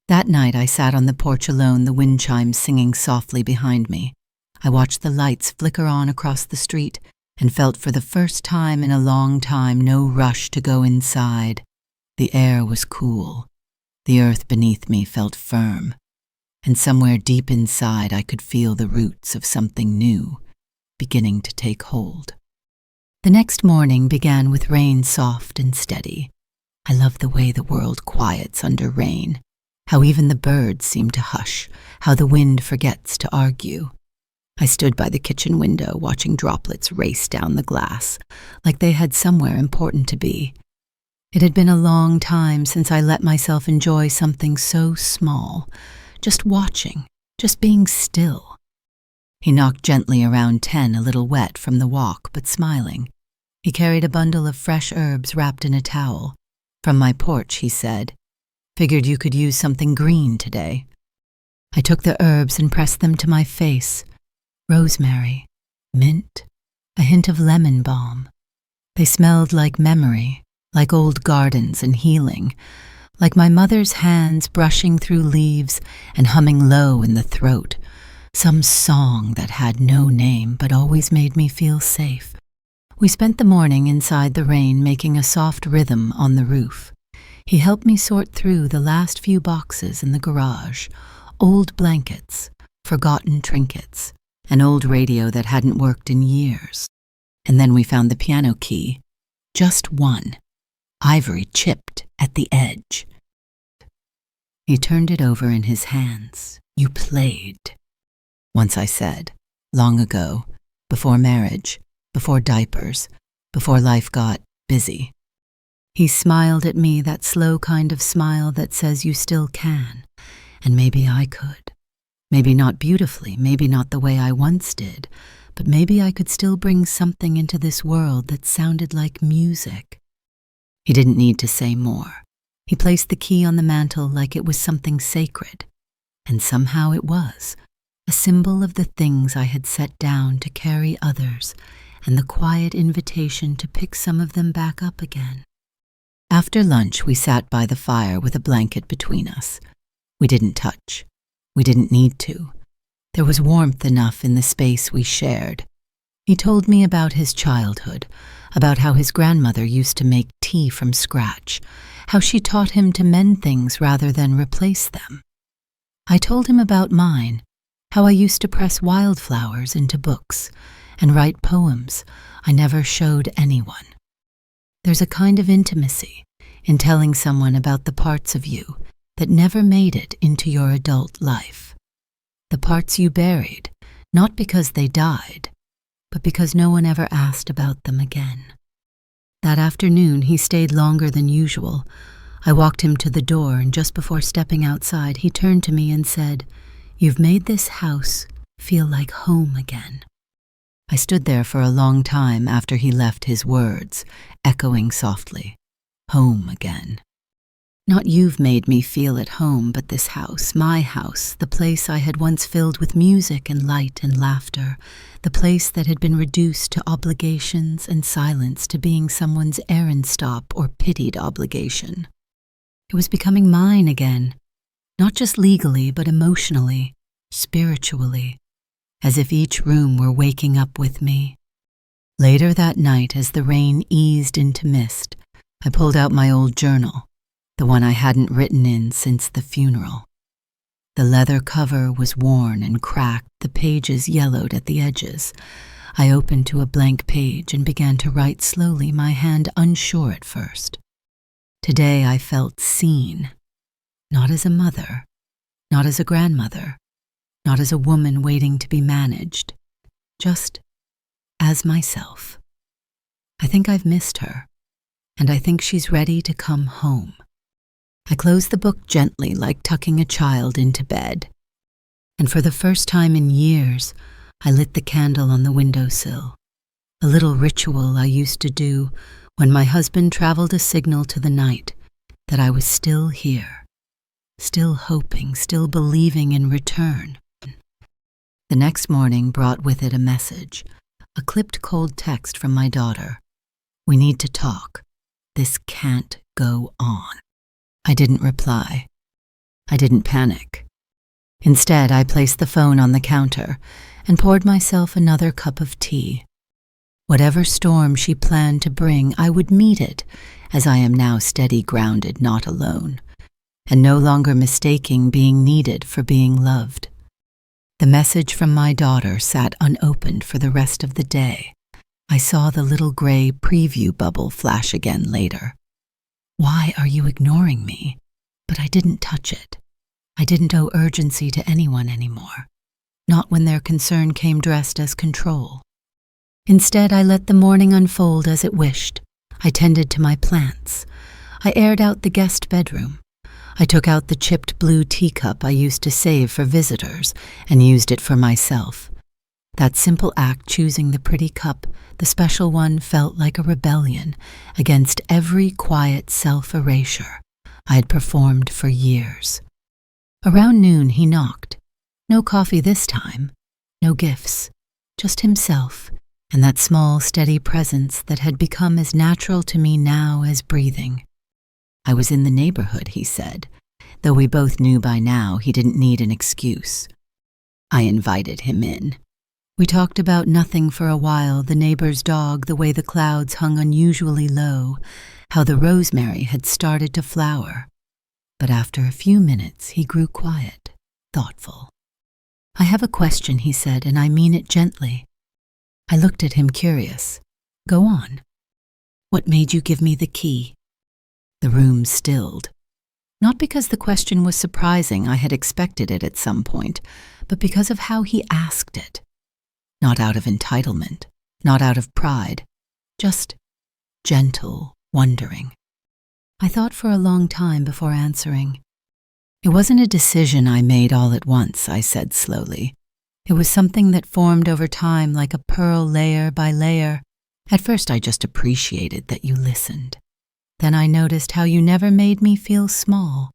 That night I sat on the porch alone, the wind chimes singing softly behind me. I watched the lights flicker on across the street and felt for the first time in a long time no rush to go inside. The air was cool. The earth beneath me felt firm. And somewhere deep inside I could feel the roots of something new beginning to take hold. The next morning began with rain soft and steady. I love the way the world quiets under rain, how even the birds seem to hush, how the wind forgets to argue. I stood by the kitchen window watching droplets race down the glass, like they had somewhere important to be. It had been a long time since I let myself enjoy something so small, just watching, just being still. He knocked gently around 10, a little wet from the walk, but smiling. He carried a bundle of fresh herbs wrapped in a towel. "From my porch," he said. "Figured you could use something green today." I took the herbs and pressed them to my face. Rosemary, mint, a hint of lemon balm. They smelled like memory, like old gardens and healing, like my mother's hands brushing through leaves and humming low in the throat, some song that had no name but always made me feel safe. We spent the morning inside the rain making a soft rhythm on the roof. He helped me sort through the last few boxes in the garage, old blankets, forgotten trinkets, an old radio that hadn't worked in years. And then we found the piano key, just one, ivory chipped at the edge. He turned it over in his hands. "You played." Once I said, long ago, before marriage, before diapers, before life got busy. He smiled at me, that slow kind of smile that says you still can, and maybe I could. Maybe not beautifully, maybe not the way I once did, but maybe I could still bring something into this world that sounded like music. He didn't need to say more. He placed the key on the mantel like it was something sacred, and somehow it was, a symbol of the things I had set down to carry others, and the quiet invitation to pick some of them back up again. After lunch, we sat by the fire with a blanket between us. We didn't touch. We didn't need to. There was warmth enough in the space we shared. He told me about his childhood, about how his grandmother used to make tea from scratch, how she taught him to mend things rather than replace them. I told him about mine, how I used to press wildflowers into books and write poems I never showed anyone. There's a kind of intimacy in telling someone about the parts of you that never made it into your adult life. The parts you buried, not because they died, but because no one ever asked about them again. That afternoon, he stayed longer than usual. I walked him to the door, and just before stepping outside, he turned to me and said, "You've made this house feel like home again." I stood there for a long time after he left, his words echoing softly, "Home again." Not "you've made me feel at home," but this house, my house, the place I had once filled with music and light and laughter, the place that had been reduced to obligations and silence, to being someone's errand stop or pitied obligation. It was becoming mine again, not just legally, but emotionally, spiritually, as if each room were waking up with me. Later that night, as the rain eased into mist, I pulled out my old journal, the one I hadn't written in since the funeral. The leather cover was worn and cracked, the pages yellowed at the edges. I opened to a blank page and began to write slowly, my hand unsure at first. Today I felt seen, not as a mother, not as a grandmother, not as a woman waiting to be managed, just as myself. I think I've missed her, and I think she's ready to come home. I closed the book gently, like tucking a child into bed. And for the first time in years, I lit the candle on the windowsill, a little ritual I used to do when my husband traveled a signal to the night that I was still here, still hoping, still believing in return. The next morning brought with it a message, a clipped cold text from my daughter. "We need to talk. This can't go on." I didn't reply. I didn't panic. Instead, I placed the phone on the counter and poured myself another cup of tea. Whatever storm she planned to bring, I would meet it, as I am now steady, grounded, not alone, and no longer mistaking being needed for being loved. The message from my daughter sat unopened for the rest of the day. I saw the little gray preview bubble flash again later. "Why are you ignoring me?" But I didn't touch it. I didn't owe urgency to anyone anymore, not when their concern came dressed as control. Instead, I let the morning unfold as it wished. I tended to my plants. I aired out the guest bedroom. I took out the chipped blue teacup I used to save for visitors and used it for myself. That simple act, choosing the pretty cup, the special one, felt like a rebellion against every quiet self-erasure I had performed for years. Around noon he knocked. No coffee this time, no gifts, just himself and that small, steady presence that had become as natural to me now as breathing. I was in the neighborhood, he said, though we both knew by now he didn't need an excuse. I invited him in. We talked about nothing for a while, the neighbor's dog, the way the clouds hung unusually low, how the rosemary had started to flower. But after a few minutes, he grew quiet, thoughtful. "I have a question," he said, "and I mean it gently." I looked at him curious. "Go on. What made you give me the key?" The room stilled. Not because the question was surprising, I had expected it at some point, but because of how he asked it. Not out of entitlement, not out of pride, just gentle, wondering. I thought for a long time before answering. "It wasn't a decision I made all at once," I said slowly. "It was something that formed over time like a pearl, layer by layer. At first I just appreciated that you listened. Then I noticed how you never made me feel small.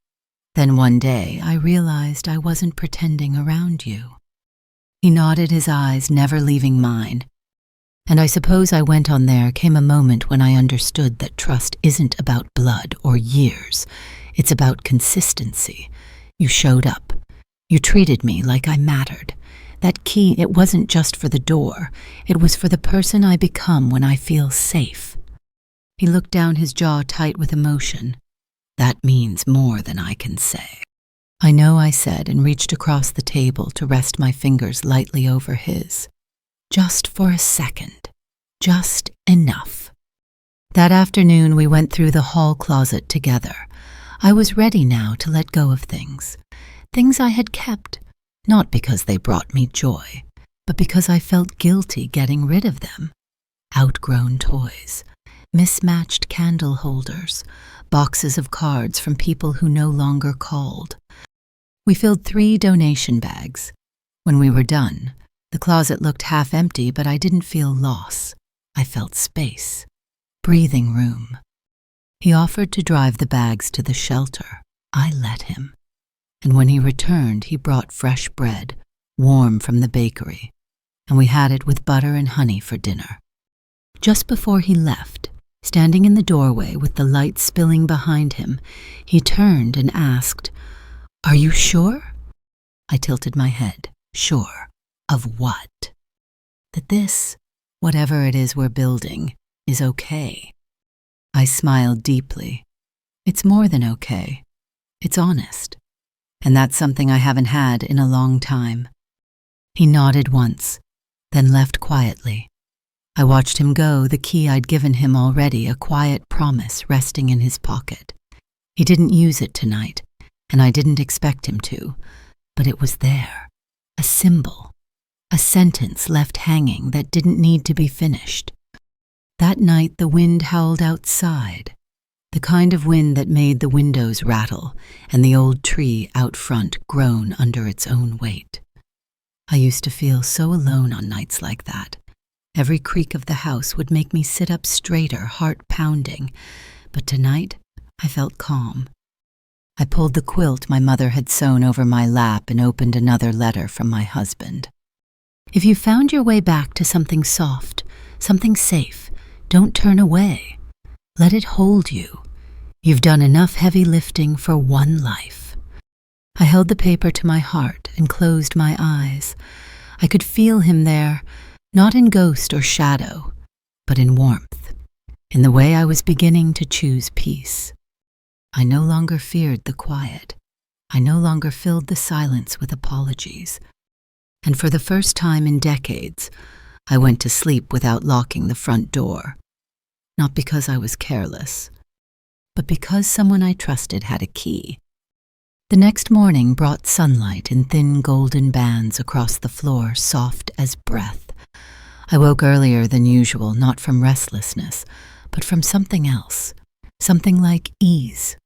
Then one day I realized I wasn't pretending around you." He nodded, his eyes never leaving mine. And I suppose I went on. There came a moment when I understood that trust isn't about blood or years. It's about consistency. You showed up. You treated me like I mattered. That key, it wasn't just for the door. It was for the person I become when I feel safe. He looked down, his jaw tight with emotion. That means more than I can say. I know, I said, and reached across the table to rest my fingers lightly over his. Just for a second. Just enough. That afternoon we went through the hall closet together. I was ready now to let go of things. Things I had kept, not because they brought me joy, but because I felt guilty getting rid of them. Outgrown toys, mismatched candle holders, boxes of cards from people who no longer called. We filled 3 donation bags. When we were done, the closet looked half empty, but I didn't feel loss. I felt space, breathing room. He offered to drive the bags to the shelter. I let him. And when he returned, he brought fresh bread, warm from the bakery, and we had it with butter and honey for dinner. Just before he left, standing in the doorway with the light spilling behind him, he turned and asked, "Are you sure?" I tilted my head. Sure. Of what? That this, whatever it is we're building, is okay. I smiled deeply. It's more than okay. It's honest. And that's something I haven't had in a long time. He nodded once, then left quietly. I watched him go, the key I'd given him already, a quiet promise resting in his pocket. He didn't use it tonight, and I didn't expect him to, but it was there, a symbol, a sentence left hanging that didn't need to be finished. That night the wind howled outside, the kind of wind that made the windows rattle and the old tree out front groan under its own weight. I used to feel so alone on nights like that. Every creak of the house would make me sit up straighter, heart pounding, but tonight I felt calm. I pulled the quilt my mother had sewn over my lap and opened another letter from my husband. If you found your way back to something soft, something safe, don't turn away. Let it hold you. You've done enough heavy lifting for one life. I held the paper to my heart and closed my eyes. I could feel him there, not in ghost or shadow, but in warmth, in the way I was beginning to choose peace. I no longer feared the quiet. I no longer filled the silence with apologies. And for the first time in decades, I went to sleep without locking the front door. Not because I was careless, but because someone I trusted had a key. The next morning brought sunlight in thin golden bands across the floor, soft as breath. I woke earlier than usual, not from restlessness, but from something else, something like ease.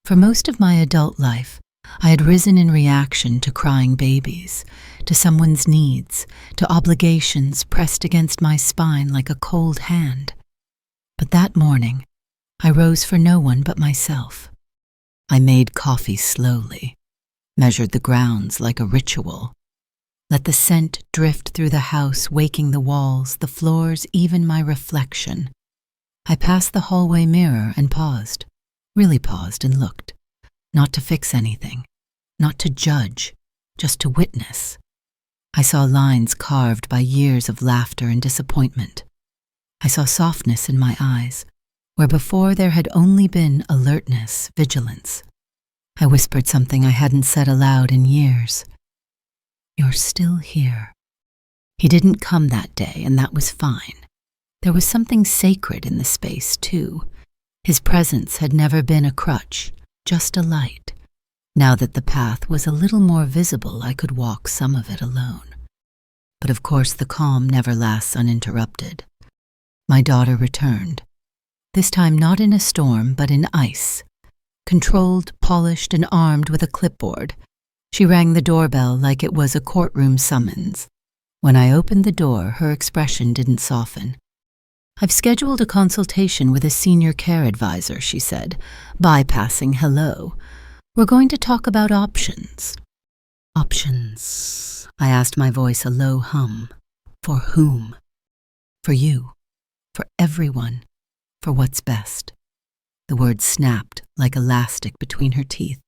For most of my adult life, I had risen in reaction to crying babies, to someone's needs, to obligations pressed against my spine like a cold hand. But that morning, I rose for no one but myself. I made coffee slowly, measured the grounds like a ritual, let the scent drift through the house, waking the walls, the floors, even my reflection. I passed the hallway mirror and paused, really paused and looked, not to fix anything, not to judge, just to witness. I saw lines carved by years of laughter and disappointment. I saw softness in my eyes, where before there had only been alertness, vigilance. I whispered something I hadn't said aloud in years. You're still here. He didn't come that day, and that was fine. There was something sacred in the space, too. His presence had never been a crutch, just a light. Now that the path was a little more visible, I could walk some of it alone. But of course the calm never lasts uninterrupted. My daughter returned, this time not in a storm, but in ice. Controlled, polished, and armed with a clipboard. She rang the doorbell like it was a courtroom summons. When I opened the door, her expression didn't soften. I've scheduled a consultation with a senior care advisor, she said, bypassing hello. We're going to talk about options. Options, I asked, my voice a low hum. For whom? For you. For everyone. For what's best. The words snapped like elastic between her teeth.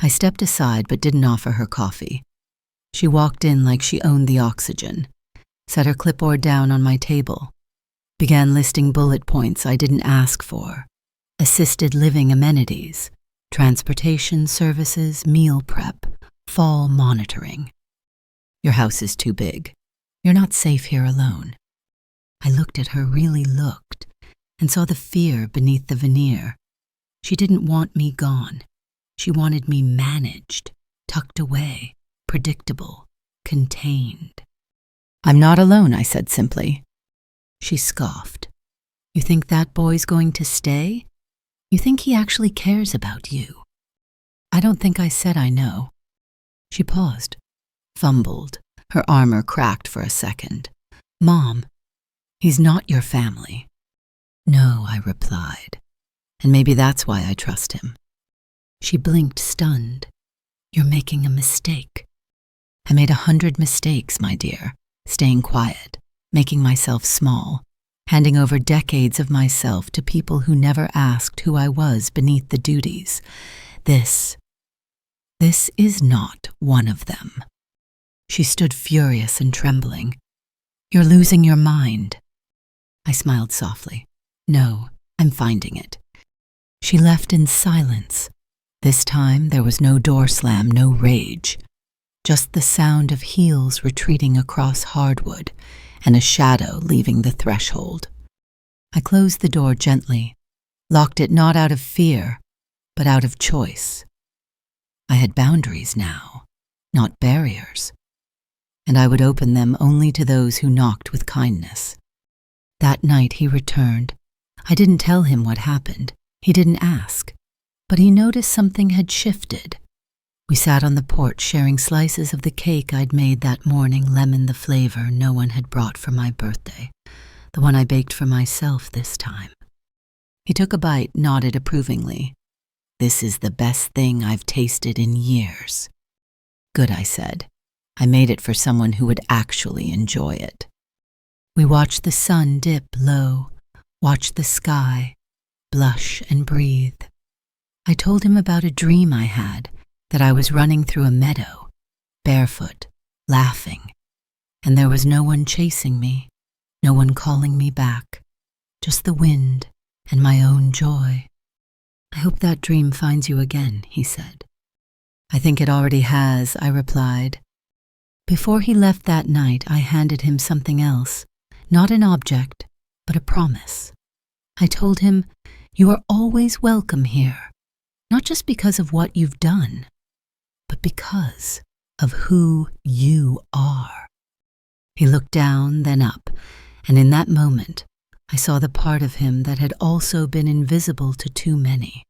I stepped aside but didn't offer her coffee. She walked in like she owned the oxygen, set her clipboard down on my table, began listing bullet points I didn't ask for: assisted living amenities, transportation services, meal prep, fall monitoring. Your house is too big. You're not safe here alone. I looked at her, really looked, and saw the fear beneath the veneer. She didn't want me gone. She wanted me managed, tucked away, predictable, contained. I'm not alone, I said simply. She scoffed. You think that boy's going to stay? You think he actually cares about you? I don't think I said I know. She paused, fumbled, her armor cracked for a second. Mom, he's not your family. No, I replied, and maybe that's why I trust him. She blinked, stunned. You're making a mistake. I made 100 mistakes, my dear, staying quiet, making myself small, handing over decades of myself to people who never asked who I was beneath the duties. This is not one of them. She stood furious and trembling. You're losing your mind. I smiled softly. No, I'm finding it. She left in silence. This time there was no door slam, no rage. Just the sound of heels retreating across hardwood and a shadow leaving the threshold. I closed the door gently, locked it not out of fear, but out of choice. I had boundaries now, not barriers, and I would open them only to those who knocked with kindness. That night he returned. I didn't tell him what happened. He didn't ask, but he noticed something had shifted. We sat on the porch sharing slices of the cake I'd made that morning, lemon the flavor no one had brought for my birthday, the one I baked for myself this time. He took a bite, nodded approvingly. This is the best thing I've tasted in years. Good, I said. I made it for someone who would actually enjoy it. We watched the sun dip low, watched the sky, blush and breathe. I told him about a dream I had, that I was running through a meadow, barefoot, laughing, and there was no one chasing me, no one calling me back, just the wind and my own joy. I hope that dream finds you again, he said. I think it already has, I replied. Before he left that night, I handed him something else, not an object, but a promise. I told him, you are always welcome here, not just because of what you've done, but because of who you are. He looked down, then up, and in that moment, I saw the part of him that had also been invisible to too many.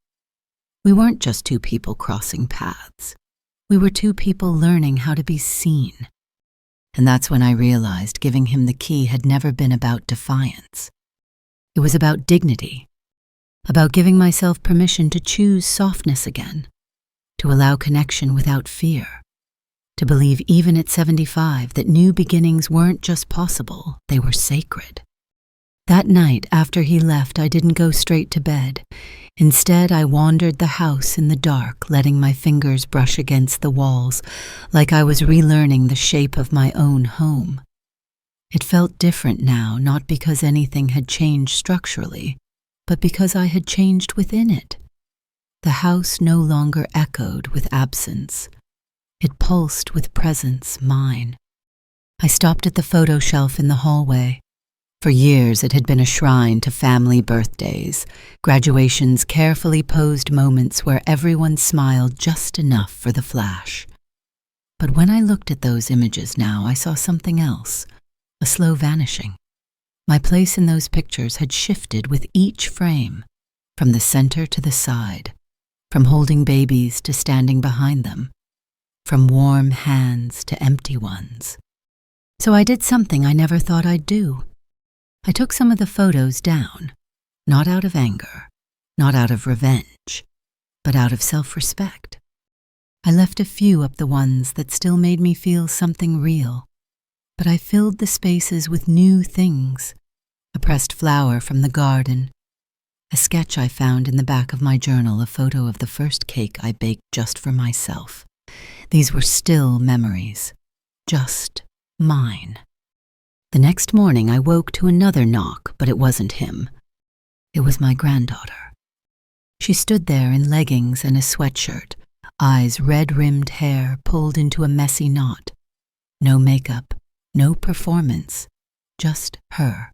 We weren't just two people crossing paths. We were two people learning how to be seen. And that's when I realized giving him the key had never been about defiance. It was about dignity, about giving myself permission to choose softness again, to allow connection without fear, to believe even at 75 that new beginnings weren't just possible, they were sacred. That night after he left, I didn't go straight to bed. Instead, I wandered the house in the dark, letting my fingers brush against the walls, like I was relearning the shape of my own home. It felt different now, not because anything had changed structurally, but because I had changed within it. The house no longer echoed with absence. It pulsed with presence, mine. I stopped at the photo shelf in the hallway. For years it had been a shrine to family birthdays, graduations, carefully posed moments where everyone smiled just enough for the flash. But when I looked at those images now, I saw something else, a slow vanishing. My place in those pictures had shifted with each frame, from the center to the side, from holding babies to standing behind them, from warm hands to empty ones. So I did something I never thought I'd do. I took some of the photos down, not out of anger, not out of revenge, but out of self-respect. I left a few up, the ones that still made me feel something real, but I filled the spaces with new things, a pressed flower from the garden, a sketch I found in the back of my journal, a photo of the first cake I baked just for myself. These were still memories, just mine. The next morning I woke to another knock, but it wasn't him. It was my granddaughter. She stood there in leggings and a sweatshirt, eyes red-rimmed hair pulled into a messy knot. No makeup, no performance, just her,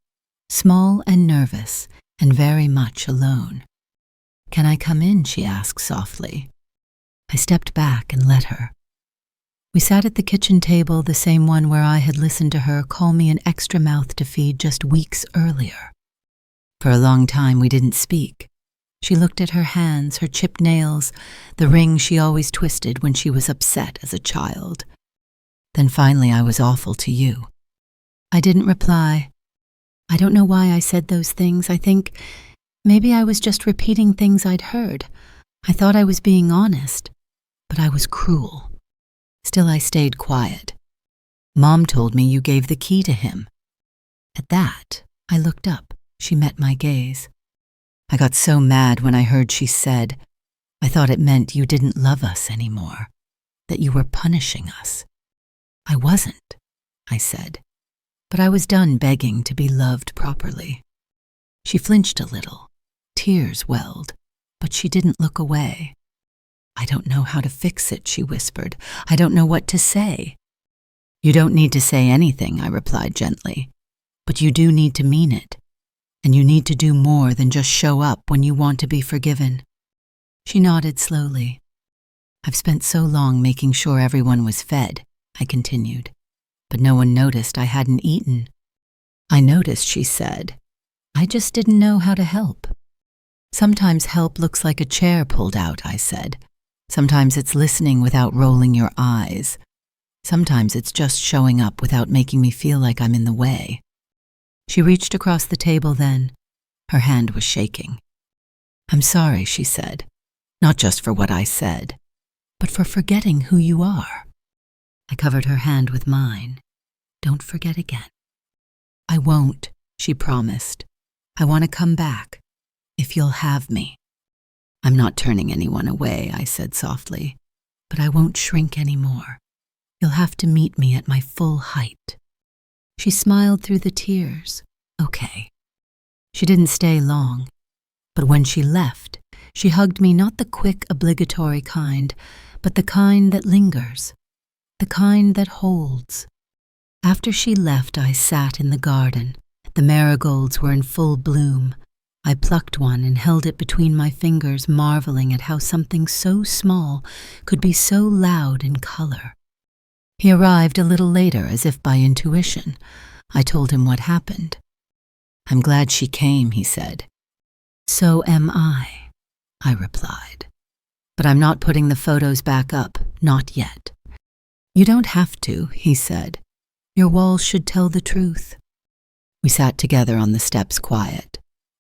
small and nervous and very much alone. "Can I come in?" she asked softly. I stepped back and let her. We sat at the kitchen table, the same one where I had listened to her call me an extra mouth to feed just weeks earlier. For a long time we didn't speak. She looked at her hands, her chipped nails, the ring she always twisted when she was upset as a child. Then finally I was awful to you. I didn't reply. I don't know why I said those things. I think maybe I was just repeating things I'd heard. I thought I was being honest, but I was cruel. Still, I stayed quiet. "Mom told me you gave the key to him." At that, I looked up. She met my gaze. I got so mad when I heard she said, "I thought it meant you didn't love us anymore, that you were punishing us." "I wasn't," I said, but I was done begging to be loved properly. She flinched a little. Tears welled, but she didn't look away. "I don't know how to fix it," she whispered. "I don't know what to say." "You don't need to say anything," I replied gently, "but you do need to mean it, and you need to do more than just show up when you want to be forgiven." She nodded slowly. "I've spent so long making sure everyone was fed," I continued, "but no one noticed I hadn't eaten." "I noticed," she said. "I just didn't know how to help." "Sometimes help looks like a chair pulled out," I said. "Sometimes it's listening without rolling your eyes. Sometimes it's just showing up without making me feel like I'm in the way." She reached across the table then. Her hand was shaking. "I'm sorry," she said, "not just for what I said, but for forgetting who you are." I covered her hand with mine. "Don't forget again." "I won't," she promised. "I want to come back, if you'll have me." "I'm not turning anyone away," I said softly, "but I won't shrink anymore. You'll have to meet me at my full height." She smiled through the tears. "Okay." She didn't stay long, but when she left, she hugged me, not the quick, obligatory kind, but the kind that lingers, the kind that holds. After she left, I sat in the garden. The marigolds were in full bloom. I plucked one and held it between my fingers, marveling at how something so small could be so loud in color. He arrived a little later, as if by intuition. I told him what happened. "I'm glad she came," he said. "So am I," I replied. "But I'm not putting the photos back up, not yet." "You don't have to," he said. "Your walls should tell the truth." We sat together on the steps, quiet.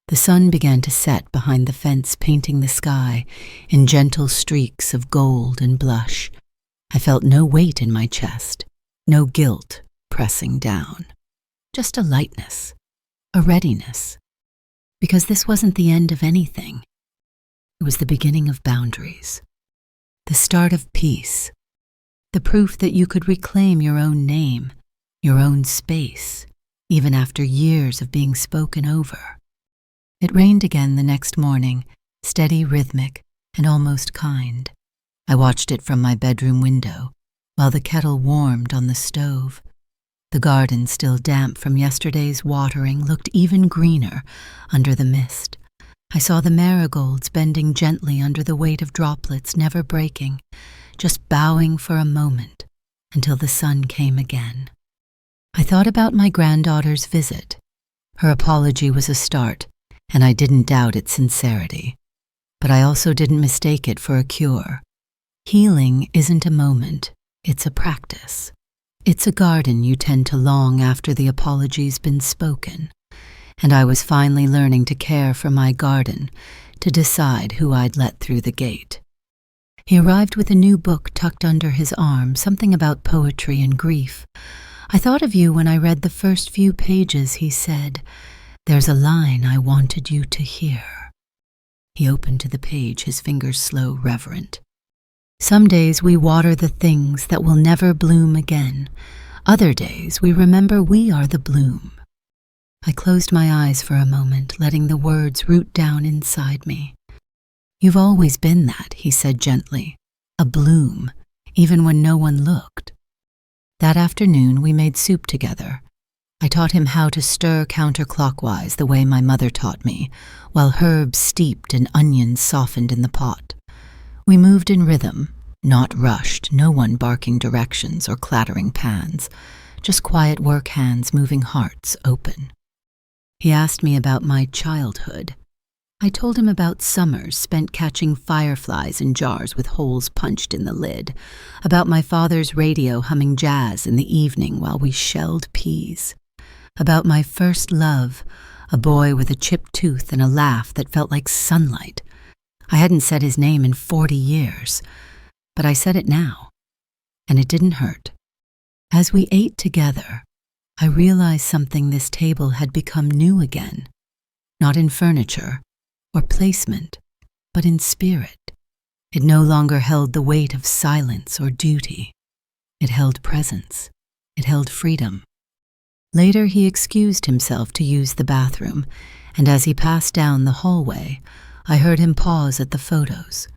The sun began to set behind the fence, painting the sky in gentle streaks of gold and blush. I felt no weight in my chest, no guilt pressing down, just a lightness, a readiness, because this wasn't the end of anything. It was the beginning of boundaries, the start of peace, the proof that you could reclaim your own name, your own space, even after years of being spoken over. It rained again the next morning, steady, rhythmic, and almost kind. I watched it from my bedroom window, while the kettle warmed on the stove. The garden, still damp from yesterday's watering, looked even greener under the mist. I saw the marigolds bending gently under the weight of droplets, never breaking, just bowing for a moment until the sun came again. I thought about my granddaughter's visit. Her apology was a start, and I didn't doubt its sincerity. But I also didn't mistake it for a cure. Healing isn't a moment, it's a practice. It's a garden you tend to long after the apology's been spoken. And I was finally learning to care for my garden, to decide who I'd let through the gate. He arrived with a new book tucked under his arm, something about poetry and grief. "I thought of you when I read the first few pages," he said. "There's a line I wanted you to hear." He opened to the page, his fingers slow, reverent. "Some days we water the things that will never bloom again. Other days, we remember we are the bloom. I closed my eyes for a moment, letting the words root down inside me. "You've always been that," he said gently. "A bloom, even when no one looked." That afternoon, we made soup together. I taught him how to stir counterclockwise the way my mother taught me, while herbs steeped and onions softened in the pot. We moved in rhythm, not rushed, no one barking directions or clattering pans, just quiet work hands moving hearts open. He asked me about my childhood. I told him about summers spent catching fireflies in jars with holes punched in the lid, about my father's radio humming jazz in the evening while we shelled peas, about my first love, a boy with a chipped tooth and a laugh that felt like sunlight. I hadn't said his name in 40 years, but I said it now, and it didn't hurt. As we ate together, I realized something this table had become new again, not in furniture or placement, but in spirit. It no longer held the weight of silence or duty. It held presence. It held freedom. Later, he excused himself to use the bathroom, and as he passed down the hallway, I heard him pause at the photos,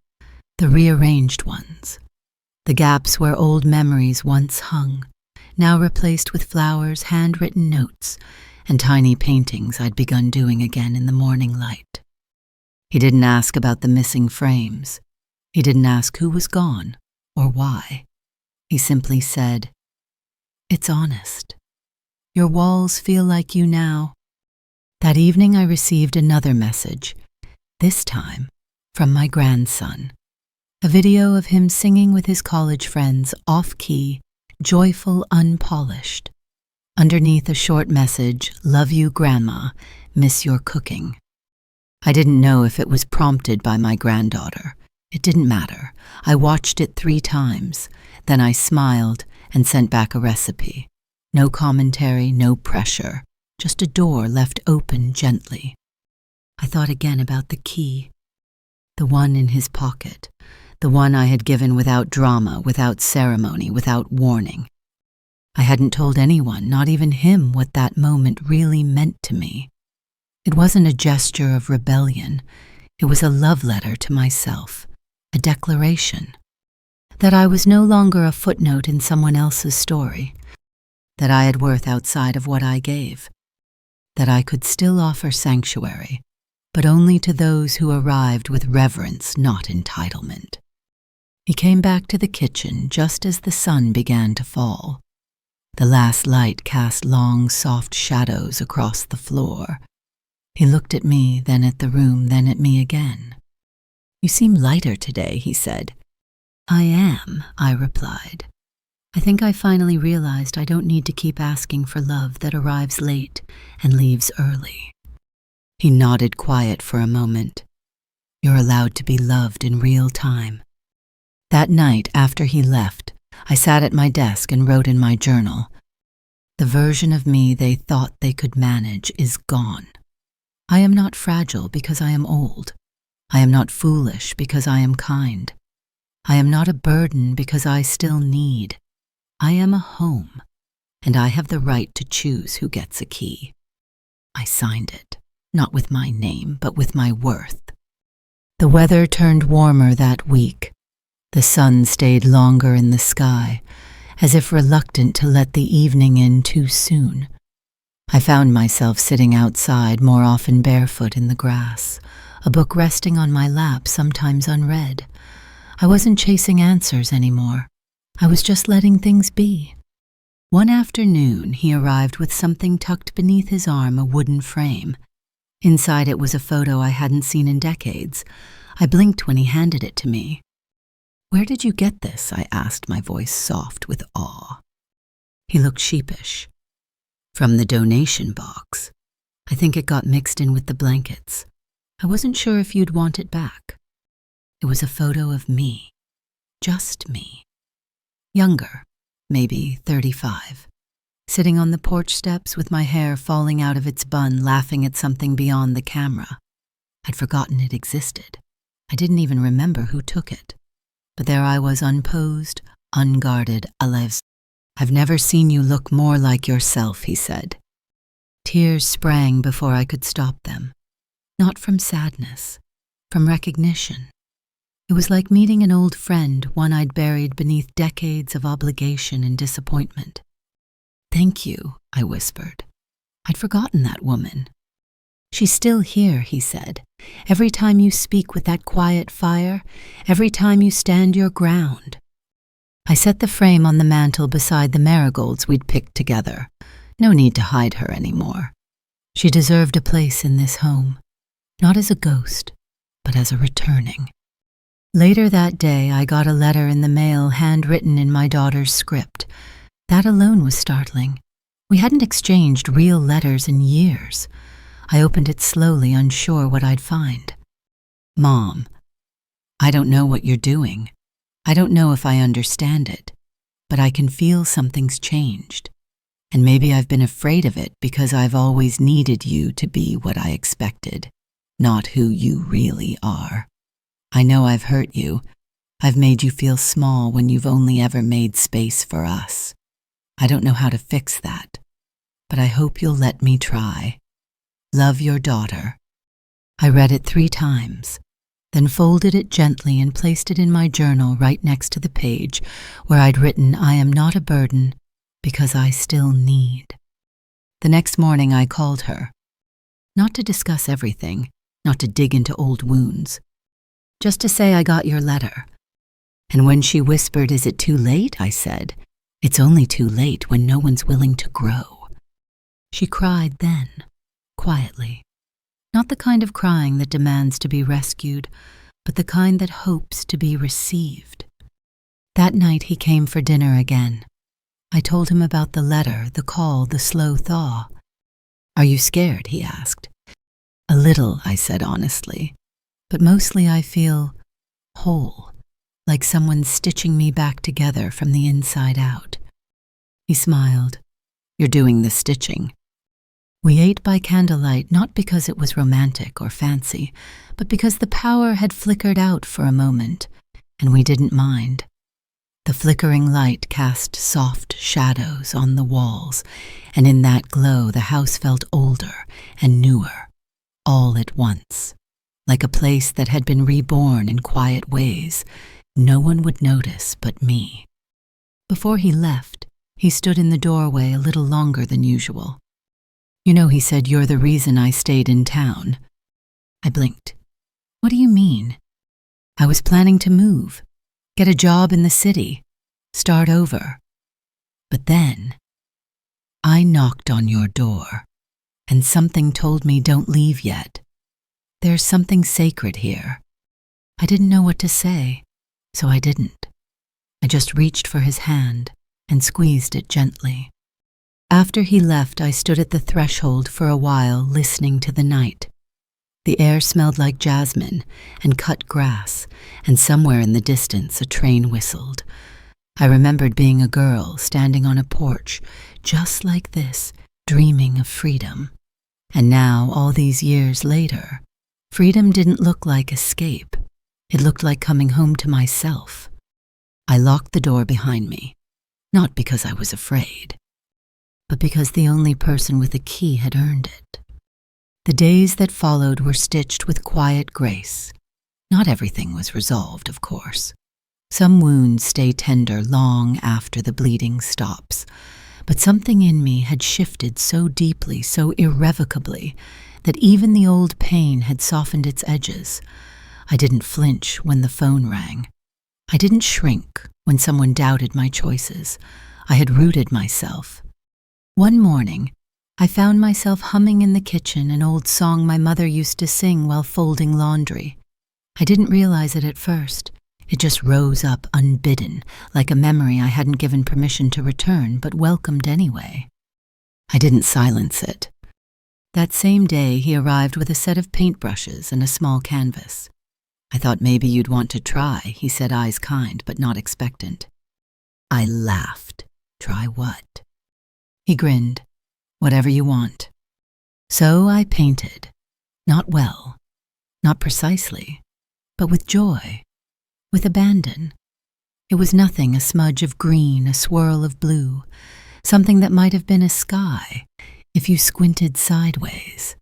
the rearranged ones, the gaps where old memories once hung, now replaced with flowers, handwritten notes, and tiny paintings I'd begun doing again in the morning light. He didn't ask about the missing frames. He didn't ask who was gone or why. He simply said, "It's honest. Your walls feel like you now." That evening I received another message, this time from my grandson, a video of him singing with his college friends off-key, joyful, unpolished. Underneath a short message, "Love you, Grandma, miss your cooking." I didn't know if it was prompted by my granddaughter. It didn't matter. I watched it 3 times. Then I smiled and sent back a recipe. No commentary, no pressure, just a door left open gently. I thought again about the key, the one in his pocket, the one I had given without drama, without ceremony, without warning. I hadn't told anyone, not even him, what that moment really meant to me. It wasn't a gesture of rebellion. It was a love letter to myself, a declaration that I was no longer a footnote in someone else's story, that I had worth outside of what I gave, that I could still offer sanctuary, but only to those who arrived with reverence, not entitlement. He came back to the kitchen just as the sun began to fall. The last light cast long, soft shadows across the floor. He looked at me, then at the room, then at me again. "You seem lighter today," he said. "I am," I replied. "I think I finally realized I don't need to keep asking for love that arrives late and leaves early." He nodded quiet for a moment. "You're allowed to be loved in real time." That night, after he left, I sat at my desk and wrote in my journal, "The version of me they thought they could manage is gone. I am not fragile because I am old. I am not foolish because I am kind. I am not a burden because I still need. I am a home, and I have the right to choose who gets a key." I signed it, not with my name, but with my worth. The weather turned warmer that week. The sun stayed longer in the sky, as if reluctant to let the evening in too soon. I found myself sitting outside, more often barefoot in the grass, a book resting on my lap, sometimes unread. I wasn't chasing answers anymore. I was just letting things be. One afternoon, he arrived with something tucked beneath his arm, a wooden frame. Inside it was a photo I hadn't seen in decades. I blinked when he handed it to me. "Where did you get this?" I asked, my voice soft with awe. He looked sheepish. "From the donation box. I think it got mixed in with the blankets. I wasn't sure if you'd want it back." It was a photo of me. Just me. Younger, maybe 35. Sitting on the porch steps with my hair falling out of its bun, laughing at something beyond the camera. I'd forgotten it existed. I didn't even remember who took it. But there I was, unposed, unguarded, à l'aise. "I've never seen you look more like yourself," he said. Tears sprang before I could stop them. Not from sadness, from recognition. It was like meeting an old friend, one I'd buried beneath decades of obligation and disappointment. "Thank you," I whispered. "I'd forgotten that woman." "She's still here," he said. "Every time you speak with that quiet fire, every time you stand your ground." I set the frame on the mantel beside the marigolds we'd picked together. No need to hide her anymore. She deserved a place in this home, not as a ghost, but as a returning. Later that day, I got a letter in the mail handwritten in my daughter's script. That alone was startling. We hadn't exchanged real letters in years. I opened it slowly, unsure what I'd find. "Mom, I don't know what you're doing. I don't know if I understand it, but I can feel something's changed. And maybe I've been afraid of it because I've always needed you to be what I expected, not who you really are. I know I've hurt you. I've made you feel small when you've only ever made space for us. I don't know how to fix that, but I hope you'll let me try. Love, your daughter." I read it 3 times, then folded it gently and placed it in my journal right next to the page where I'd written, "I am not a burden because I still need." The next morning I called her. Not to discuss everything, not to dig into old wounds, just to say I got your letter. And when she whispered, "Is it too late?" I said, "It's only too late when no one's willing to grow." She cried then, quietly. Not the kind of crying that demands to be rescued, but the kind that hopes to be received. That night he came for dinner again. I told him about the letter, the call, the slow thaw. "Are you scared?" he asked. "A little," I said honestly, "but mostly I feel whole, like someone's stitching me back together from the inside out." He smiled. "You're doing the stitching." We ate by candlelight not because it was romantic or fancy, but because the power had flickered out for a moment, and we didn't mind. The flickering light cast soft shadows on the walls, and in that glow the house felt older and newer, all at once, like a place that had been reborn in quiet ways no one would notice but me. Before he left, he stood in the doorway a little longer than usual. "You know," he said, "you're the reason I stayed in town." I blinked. "What do you mean?" "I was planning to move, get a job in the city, start over. But then I knocked on your door, and something told me don't leave yet. There's something sacred here." I didn't know what to say, so I didn't. I just reached for his hand and squeezed it gently. After he left, I stood at the threshold for a while, listening to the night. The air smelled like jasmine and cut grass, and somewhere in the distance a train whistled. I remembered being a girl, standing on a porch, just like this, dreaming of freedom. And now, all these years later, freedom didn't look like escape. It looked like coming home to myself. I locked the door behind me, not because I was afraid, but because the only person with a key had earned it. The days that followed were stitched with quiet grace. Not everything was resolved, of course. Some wounds stay tender long after the bleeding stops, but something in me had shifted so deeply, so irrevocably, that even the old pain had softened its edges. I didn't flinch when the phone rang. I didn't shrink when someone doubted my choices. I had rooted myself. One morning, I found myself humming in the kitchen an old song my mother used to sing while folding laundry. I didn't realize it at first. It just rose up unbidden, like a memory I hadn't given permission to return, but welcomed anyway. I didn't silence it. That same day, he arrived with a set of paintbrushes and a small canvas. "I thought maybe you'd want to try," he said, eyes kind but not expectant. I laughed. "Try what?" He grinned. "Whatever you want." So I painted. Not well, not precisely, but with joy, with abandon. It was nothing, a smudge of green, a swirl of blue, something that might have been a sky if you squinted sideways.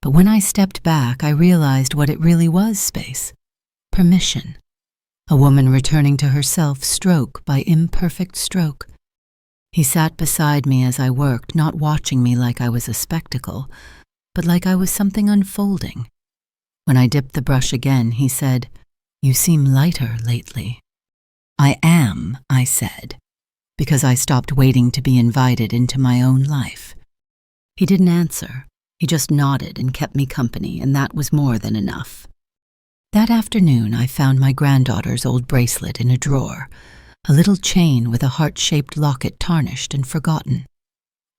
But when I stepped back, I realized what it really was, space. Permission. A woman returning to herself, stroke by imperfect stroke. He sat beside me as I worked, not watching me like I was a spectacle, but like I was something unfolding. When I dipped the brush again, he said, "You seem lighter lately." "I am," I said, because I stopped waiting to be invited into my own life. He didn't answer. He just nodded and kept me company, and that was more than enough. That afternoon, I found my granddaughter's old bracelet in a drawer, a little chain with a heart-shaped locket tarnished and forgotten.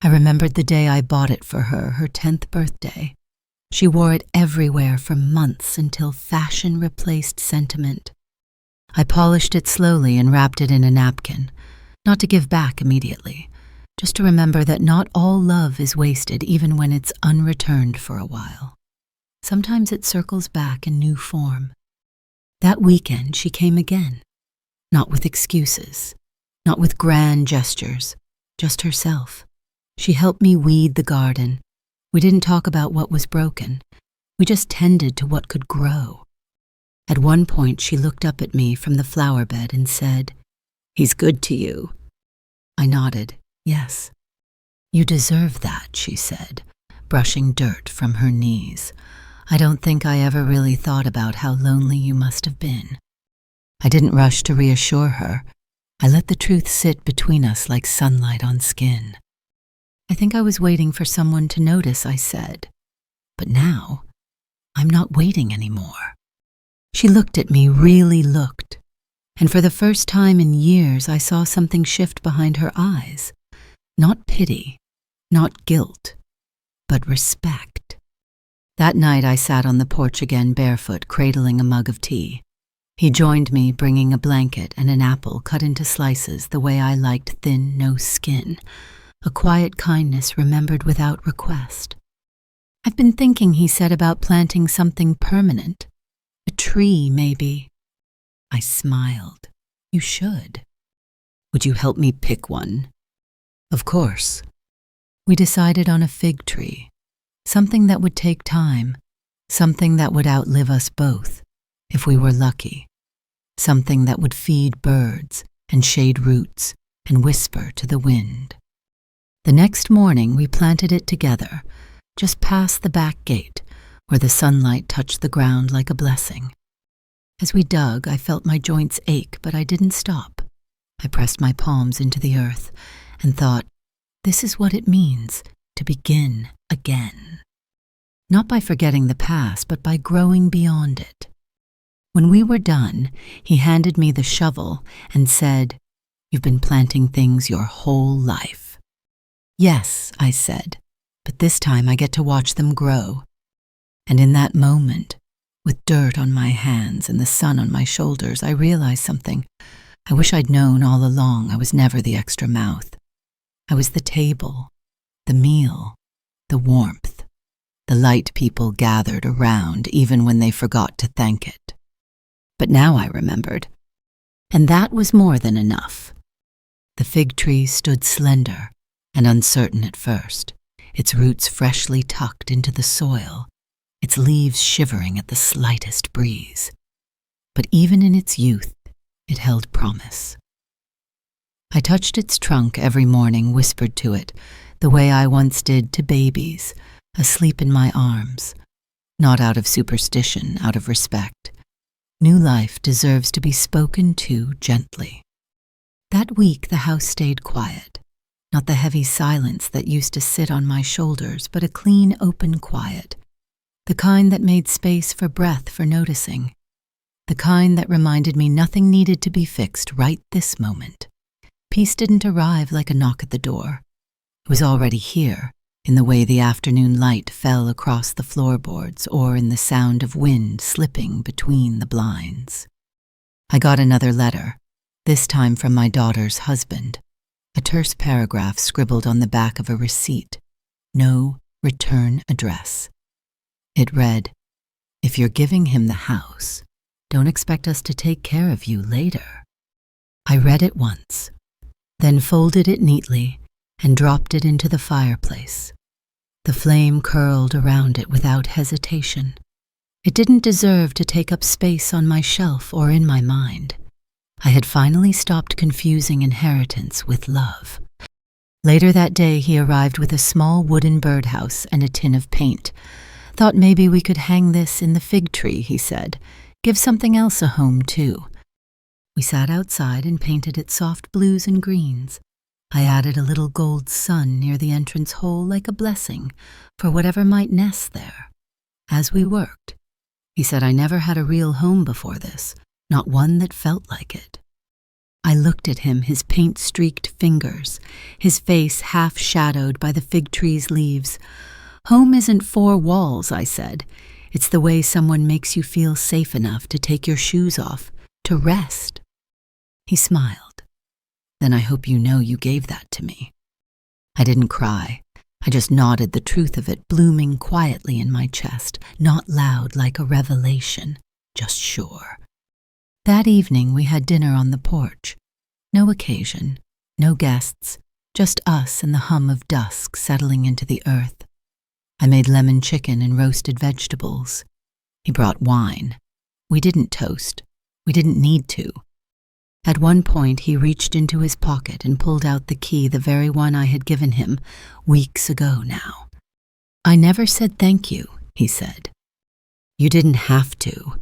I remembered the day I bought it for her, her 10th birthday. She wore it everywhere for months until fashion replaced sentiment. I polished it slowly and wrapped it in a napkin, not to give back immediately, just to remember that not all love is wasted even when it's unreturned for a while. Sometimes it circles back in new form. That weekend she came again, not with excuses, not with grand gestures, just herself. She helped me weed the garden. We didn't talk about what was broken. We just tended to what could grow. At one point, she looked up at me from the flower bed and said, "He's good to you." I nodded, yes. "You deserve that," she said, brushing dirt from her knees. "I don't think I ever really thought about how lonely you must have been." I didn't rush to reassure her. I let the truth sit between us like sunlight on skin. "I think I was waiting for someone to notice," I said. "But now, I'm not waiting anymore." She looked at me, really looked. And for the first time in years, I saw something shift behind her eyes. Not pity, not guilt, but respect. That night, I sat on the porch again, barefoot, cradling a mug of tea. He joined me, bringing a blanket and an apple cut into slices the way I liked, thin, no skin. A quiet kindness remembered without request. "I've been thinking," he said, "about planting something permanent. A tree, maybe." I smiled. "You should." "Would you help me pick one?" "Of course." We decided on a fig tree, something that would take time, something that would outlive us both, if we were lucky, something that would feed birds and shade roots and whisper to the wind. The next morning, we planted it together, just past the back gate, where the sunlight touched the ground like a blessing. As we dug, I felt my joints ache, but I didn't stop. I pressed my palms into the earth and thought, this is what it means to begin again. Not by forgetting the past, but by growing beyond it. When we were done, he handed me the shovel and said, "You've been planting things your whole life." "Yes," I said, "but this time I get to watch them grow." And in that moment, with dirt on my hands and the sun on my shoulders, I realized something. I wish I'd known all along I was never the extra mouth. I was the table, the meal, the warmth, the light people gathered around even when they forgot to thank it. But now I remembered. And that was more than enough. The fig tree stood slender and uncertain at first, its roots freshly tucked into the soil, its leaves shivering at the slightest breeze. But even in its youth, it held promise. I touched its trunk every morning, whispered to it, the way I once did to babies, asleep in my arms, not out of superstition, out of respect. New life deserves to be spoken to gently. That week, the house stayed quiet, not the heavy silence that used to sit on my shoulders, but a clean, open quiet, the kind that made space for breath, for noticing, the kind that reminded me nothing needed to be fixed right this moment. Peace didn't arrive like a knock at the door. It was already here, in the way the afternoon light fell across the floorboards or in the sound of wind slipping between the blinds. I got another letter, this time from my daughter's husband, a terse paragraph scribbled on the back of a receipt, no return address. It read, "If you're giving him the house, don't expect us to take care of you later." I read it once, then folded it neatly and dropped it into the fireplace. The flame curled around it without hesitation. It didn't deserve to take up space on my shelf or in my mind. I had finally stopped confusing inheritance with love. Later that day, he arrived with a small wooden birdhouse and a tin of paint. Thought maybe we could hang this in the fig tree, he said. Give something else a home, too. We sat outside and painted it soft blues and greens. I added a little gold sun near the entrance hole like a blessing for whatever might nest there. As we worked, he said I never had a real home before this, not one that felt like it. I looked at him, his paint-streaked fingers, his face half-shadowed by the fig tree's leaves. Home isn't four walls, I said. It's the way someone makes you feel safe enough to take your shoes off, to rest. He smiled. Then I hope you know you gave that to me. I didn't cry. I just nodded the truth of it, blooming quietly in my chest, not loud like a revelation, just sure. That evening we had dinner on the porch. No occasion, no guests, just us and the hum of dusk settling into the earth. I made lemon chicken and roasted vegetables. He brought wine. We didn't toast. We didn't need to. At one point, he reached into his pocket and pulled out the key, the very one I had given him weeks ago now. I never said thank you, he said. You didn't have to.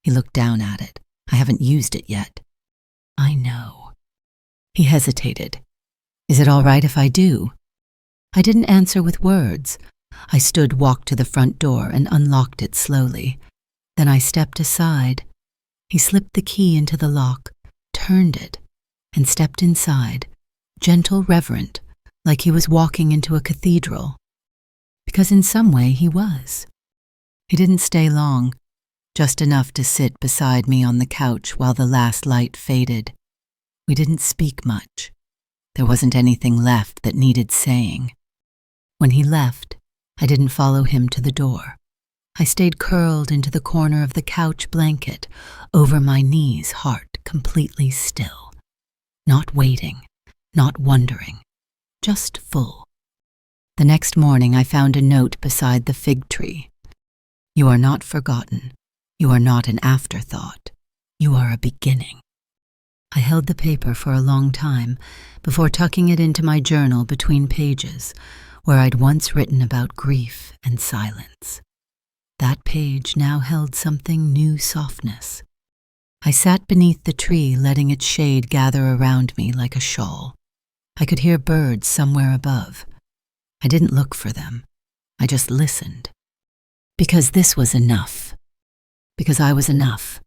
He looked down at it. I haven't used it yet. I know. He hesitated. Is it all right if I do? I didn't answer with words. I walked to the front door and unlocked it slowly. Then I stepped aside. He slipped the key into the lock, turned it, and stepped inside, gentle, reverent, like he was walking into a cathedral. Because in some way he was. He didn't stay long, just enough to sit beside me on the couch while the last light faded. We didn't speak much. There wasn't anything left that needed saying. When he left, I didn't follow him to the door. I stayed curled into the corner of the couch blanket, over my knees, heart completely still. Not waiting, not wondering, just full. The next morning I found a note beside the fig tree. You are not forgotten. You are not an afterthought. You are a beginning. I held the paper for a long time before tucking it into my journal between pages, where I'd once written about grief and silence. That page now held something new softness. I sat beneath the tree, letting its shade gather around me like a shawl. I could hear birds somewhere above. I didn't look for them. I just listened. Because this was enough. Because I was enough.